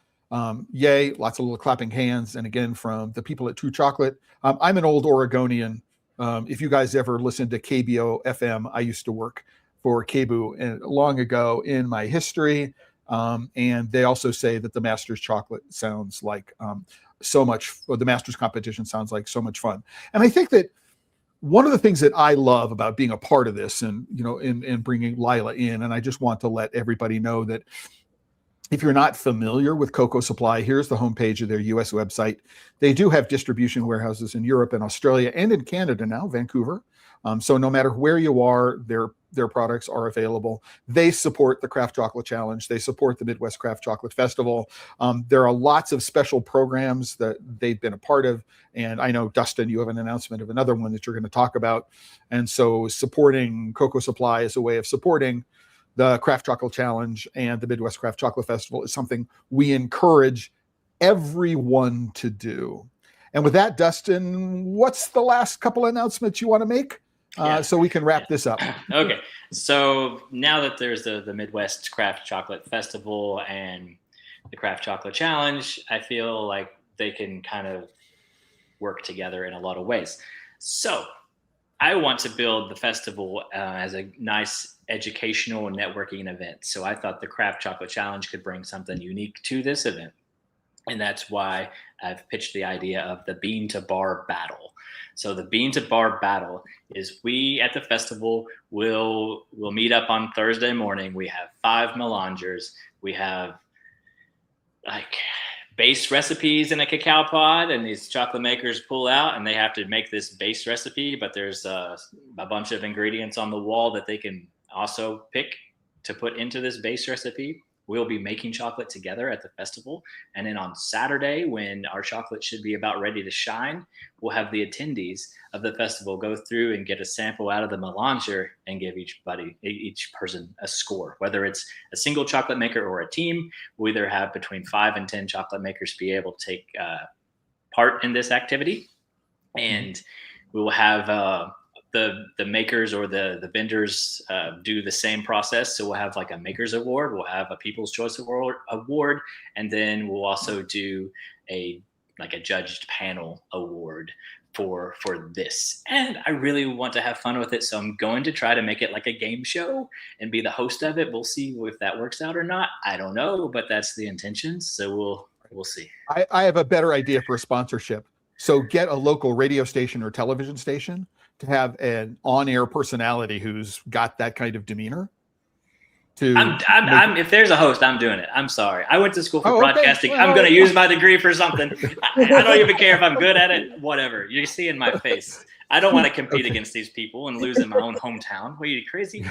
Speaker 1: yay, lots of little clapping hands. And again, from the people at True Chocolate, I'm an old Oregonian. If you guys ever listened to KBO FM, I used to work for KBOO long ago in my history. And they also say that the Masters chocolate sounds like the Masters competition sounds like so much fun. And I think that one of the things that I love about being a part of this and, in bringing Lila in, and I just want to let everybody know that if you're not familiar with Cocoa Supply, here's the homepage of their US website. They do have distribution warehouses in Europe and Australia and in Canada now, Vancouver. So no matter where you are, their products are available. They support the Craft Chocolate Challenge. They support the Midwest Craft Chocolate Festival. There are lots of special programs that they've been a part of. And I know, Dustin, you have an announcement of another one that you're going to talk about. And so supporting Cocoa Supply is a way of supporting the Craft Chocolate Challenge and the Midwest Craft Chocolate Festival is something we encourage everyone to do. And with that, Dustin, what's the last couple announcements you want to make? So we can wrap this up.
Speaker 2: Okay. So now that there's the Midwest Craft Chocolate Festival and the Craft Chocolate Challenge, I feel like they can kind of work together in a lot of ways. So I want to build the festival as a nice educational and networking event. So I thought the Craft Chocolate Challenge could bring something unique to this event. And that's why I've pitched the idea of the bean to bar battle. So the bean to bar battle is we at the festival will meet up on Thursday morning. We have 5 melangers. We have like base recipes in a cacao pod, and these chocolate makers pull out and they have to make this base recipe, but there's a bunch of ingredients on the wall that they can also pick to put into this base recipe. We'll be making chocolate together at the festival. And then on Saturday, when our chocolate should be about ready to shine, we'll have the attendees of the festival go through and get a sample out of the melanger and give each person a score. Whether it's a single chocolate maker or a team, we'll either have between 5 and 10 chocolate makers be able to take part in this activity. And we will have the makers or the vendors do the same process. So we'll have like a makers award, we'll have a people's choice award, and then we'll also do a judged panel award for this. And I really want to have fun with it, so I'm going to try to make it like a game show and be the host of it. We'll see if that works out or not. I don't know, but that's the intention. So we'll see.
Speaker 1: I have a better idea for a sponsorship. So get a local radio station or television station to have an on-air personality who's got that kind of demeanor.
Speaker 2: If there's a host, I'm doing it. I'm sorry. I went to school for broadcasting. Well, I'm going to use my degree for something. I don't even care if I'm good at it. Whatever. You see in my face. I don't want to compete against these people and lose in my own hometown. What, are you crazy?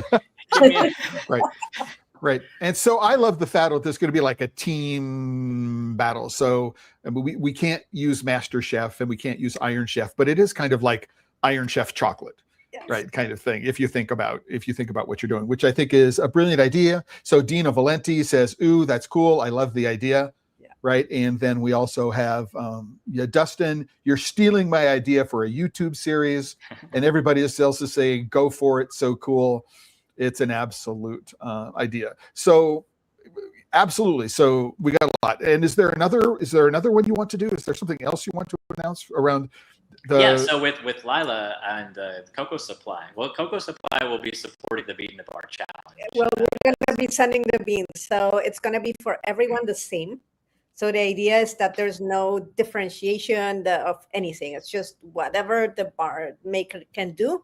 Speaker 1: Right. And so I love the fact that there's going to be like a team battle. So we can't use Master Chef and we can't use Iron Chef, but it is kind of like Iron Chef chocolate, right? Kind of thing. If you think about what you're doing, which I think is a brilliant idea. So Dina Valenti says, "Ooh, that's cool. I love the idea." Yeah. Right. And then we also have Dustin, you're stealing my idea for a YouTube series. And everybody else is saying, go for it. So cool. It's an absolute idea. So absolutely. So we got a lot. And is there another one you want to do? Is there something else you want to announce around
Speaker 2: so with Lila and Cocoa Supply. Well, Cocoa Supply will be supporting the Bean to Bar Challenge.
Speaker 3: Well, we're going to be sending the beans. So it's going to be for everyone the same. So the idea is that there's no differentiation of anything. It's just whatever the bar maker can do.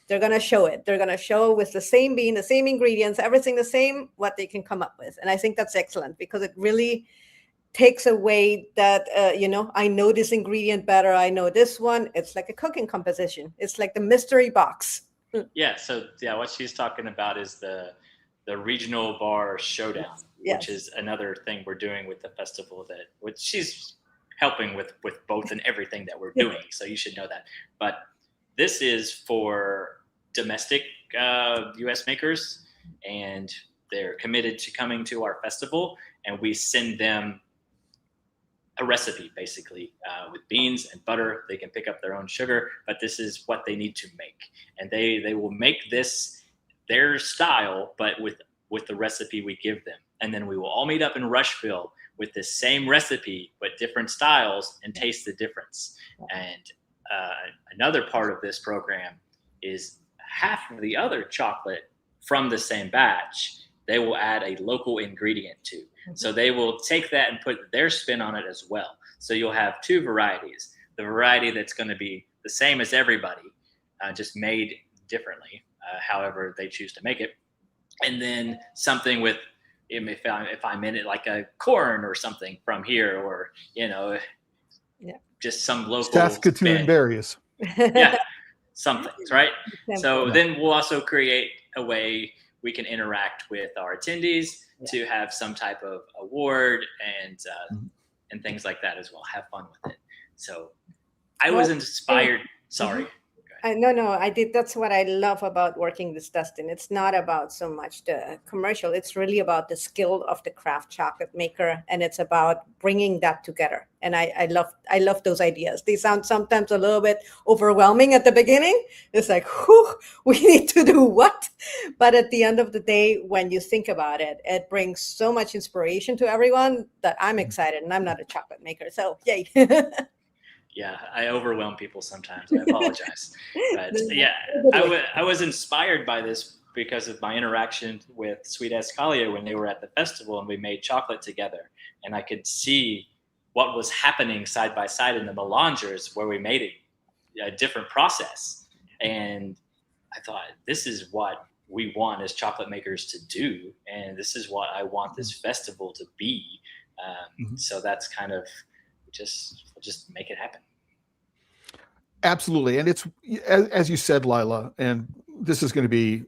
Speaker 3: They're going to show it. They're going to show with the same bean, the same ingredients, everything the same, what they can come up with. And I think that's excellent because it really takes away that, I know this ingredient better. I know this one. It's like a cooking composition. It's like the mystery box.
Speaker 2: Yeah. So what she's talking about is the regional bar showdown, which is another thing we're doing with the festival which she's helping with both and everything that we're doing. So you should know that. But this is for domestic U.S. makers, and they're committed to coming to our festival, and we send them a recipe basically with beans and butter. They can pick up their own sugar, but this is what they need to make, and they will make this their style, but with the recipe we give them, and then we will all meet up in Rushville with the same recipe but different styles and taste the difference. And another part of this program is half of the other chocolate from the same batch they will add a local ingredient to. So they will take that and put their spin on it as well. So you'll have 2 varieties. The variety that's going to be the same as everybody, just made differently, however they choose to make it. And then something with, if I'm in it, like a corn or something from here, or, just some local
Speaker 1: Saskatoon berries.
Speaker 2: Yeah, something, right? So then we'll also create a way we can interact with our attendees to have some type of award and things like that as well. Have fun with it. So I was inspired. Sorry.
Speaker 3: No, I did. That's what I love about working with Dustin. It's not about so much the commercial. It's really about the skill of the craft chocolate maker, and it's about bringing that together. And I love those ideas. They sound sometimes a little bit overwhelming at the beginning. It's like, whew, we need to do what? But at the end of the day, when you think about it, it brings so much inspiration to everyone that I'm excited, and I'm not a chocolate maker. So yay.
Speaker 2: Yeah, I overwhelm people sometimes. I apologize. But yeah, I was inspired by this because of my interaction with Sweet Escalia when they were at the festival and we made chocolate together. And I could see what was happening side by side in the melangers where we made a different process. And I thought, this is what we want as chocolate makers to do. And this is what I want this festival to be. So that's kind of just make it happen.
Speaker 1: Absolutely. And it's, as you said, Lila, and this is going to be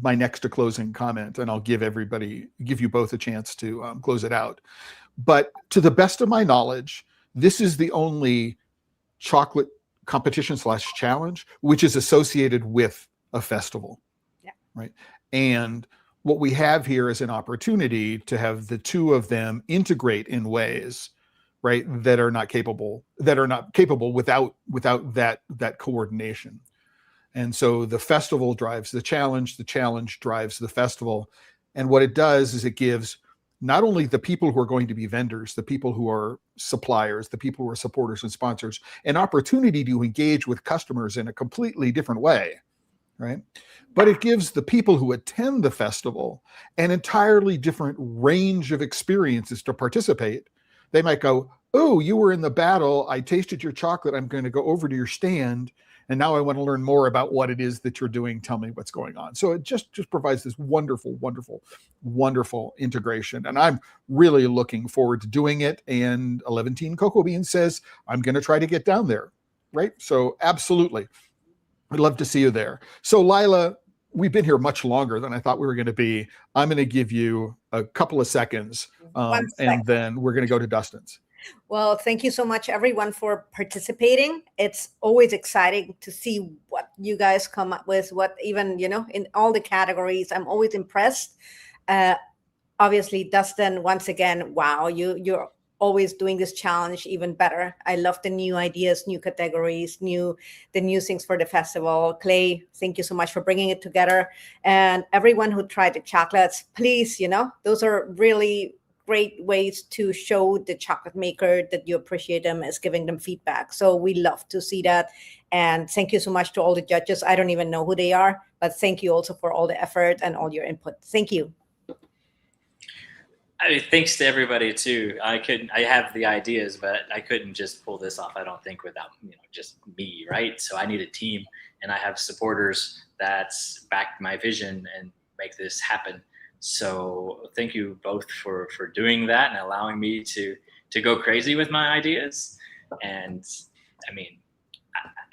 Speaker 1: my next to closing comment, and I'll give you both a chance to close it out. But to the best of my knowledge, this is the only chocolate competition / challenge which is associated with a festival.
Speaker 3: Yeah.
Speaker 1: Right. And what we have here is an opportunity to have the two of them integrate in ways, right, that are not capable without that coordination. And so the festival drives the challenge drives the festival. And what it does is it gives not only the people who are going to be vendors, the people who are suppliers, the people who are supporters and sponsors, an opportunity to engage with customers in a completely different way, right? But it gives the people who attend the festival an entirely different range of experiences to participate. They might go, oh, you were in the battle. I tasted your chocolate. I'm going to go over to your stand. And now I want to learn more about what it is that you're doing. Tell me what's going on. So it just provides this wonderful, wonderful, wonderful integration. And I'm really looking forward to doing it. And 11 Teen Cocoa Bean says, I'm going to try to get down there. Right. So absolutely. I'd love to see you there. So Lila, we've been here much longer than I thought we were going to be. I'm going to give you a couple of seconds and then we're going to go to Dustin's.
Speaker 3: Well, thank you so much, everyone, for participating. It's always exciting to see what you guys come up with, what even, in all the categories. I'm always impressed. Obviously, Dustin, once again, wow, you're always doing this challenge even better. I love the new ideas, new categories, the new things for the festival. Clay, thank you so much for bringing it together. And everyone who tried the chocolates, please, those are really great ways to show the chocolate maker that you appreciate them, is giving them feedback. So we love to see that. And thank you so much to all the judges. I don't even know who they are, but thank you also for all the effort and all your input. Thank you.
Speaker 2: I mean, thanks to everybody too. I have the ideas, but I couldn't just pull this off, I don't think, without, just me, right? So I need a team, and I have supporters that back my vision and make this happen. So thank you both for doing that and allowing me to go crazy with my ideas. And I mean,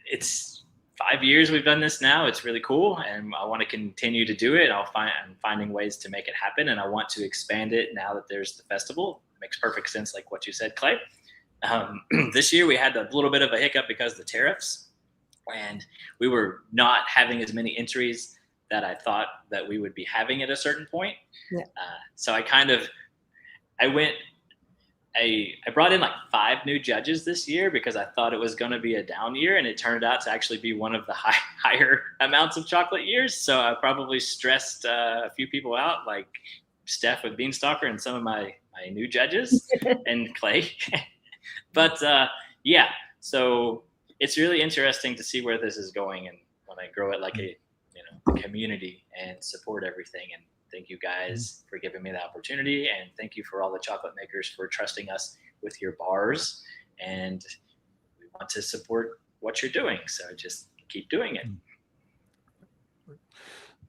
Speaker 2: it's 5 years we've done this now. It's really cool, and I want to continue to do it. I'm finding ways to make it happen, and I want to expand it now that there's the festival. It makes perfect sense, like what you said, Clay. This year we had a little bit of a hiccup because of the tariffs, and we were not having as many entries that I thought that we would be having at a certain point. Yeah. So I brought in like 5 new judges this year because I thought it was going to be a down year, and it turned out to actually be one of the higher amounts of chocolate years. So I probably stressed a few people out, like Steph with Beanstalker and some of my new judges and Clay. But yeah, so it's really interesting to see where this is going, and when I grow it like a community and support everything. And thank you guys for giving me the opportunity, and thank you for all the chocolate makers for trusting us with your bars, and we want to support what you're doing, so just keep doing it.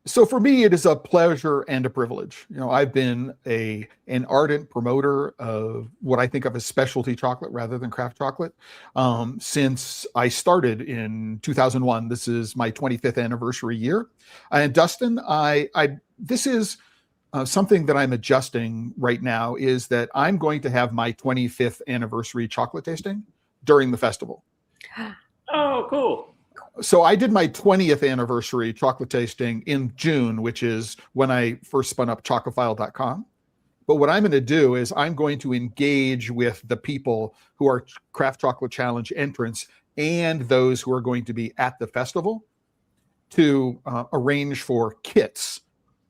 Speaker 1: So for me, it is a pleasure and a privilege. I've been an ardent promoter of what I think of as specialty chocolate rather than craft chocolate since I started in 2001. This is my 25th anniversary year. And Dustin, this is something that I'm adjusting right now, is that I'm going to have my 25th anniversary chocolate tasting during the festival.
Speaker 2: Oh, cool.
Speaker 1: So I did my 20th anniversary chocolate tasting in June, which is when I first spun up chocophile.com. But what I'm going to do is I'm going to engage with the people who are Craft Chocolate Challenge entrants and those who are going to be at the festival to arrange for kits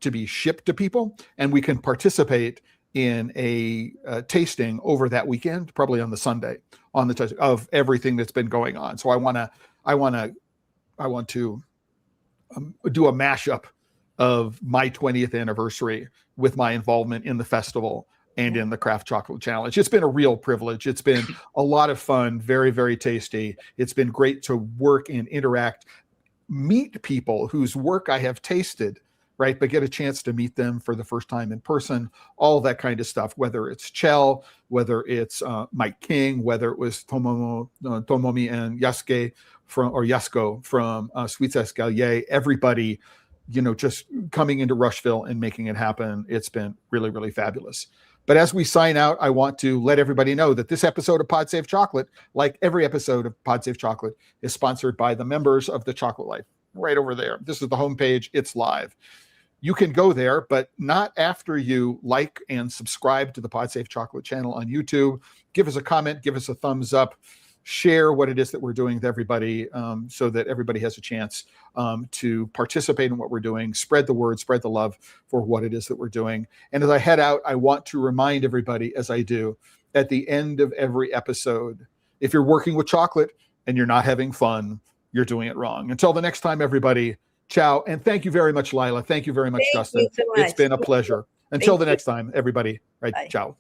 Speaker 1: to be shipped to people. And we can participate in a tasting over that weekend, probably on the Sunday, on the of everything that's been going on. So I want to do a mashup of my 20th anniversary with my involvement in the festival and in the Craft Chocolate Challenge. It's been a real privilege. It's been a lot of fun, very, very tasty. It's been great to work and interact, meet people whose work I have tasted, right? But get a chance to meet them for the first time in person, all that kind of stuff, whether it's Chell, whether it's Mike King, whether it was Tomomi and Yasko from Sweets Escalier, everybody, just coming into Rushville and making it happen. It's been really, really fabulous. But as we sign out, I want to let everybody know that this episode of Pod Save Chocolate, like every episode of Pod Save Chocolate, is sponsored by the members of the Chocolate Life. Right over there. This is the homepage. It's live. You can go there, but not after you like and subscribe to the Pod Save Chocolate channel on YouTube. Give us a comment, give us a thumbs up, share what it is that we're doing with everybody, so that everybody has a chance to participate in what we're doing, spread the word, spread the love for what it is that we're doing. And as I head out, I want to remind everybody, as I do at the end of every episode, if you're working with chocolate and you're not having fun, you're doing it wrong. Until the next time, everybody, ciao. And thank you very much, Lila. Thank you very much, Dustin.
Speaker 3: You so much.
Speaker 1: It's been a pleasure. Until the next time, everybody, right?
Speaker 3: Bye.
Speaker 1: Ciao.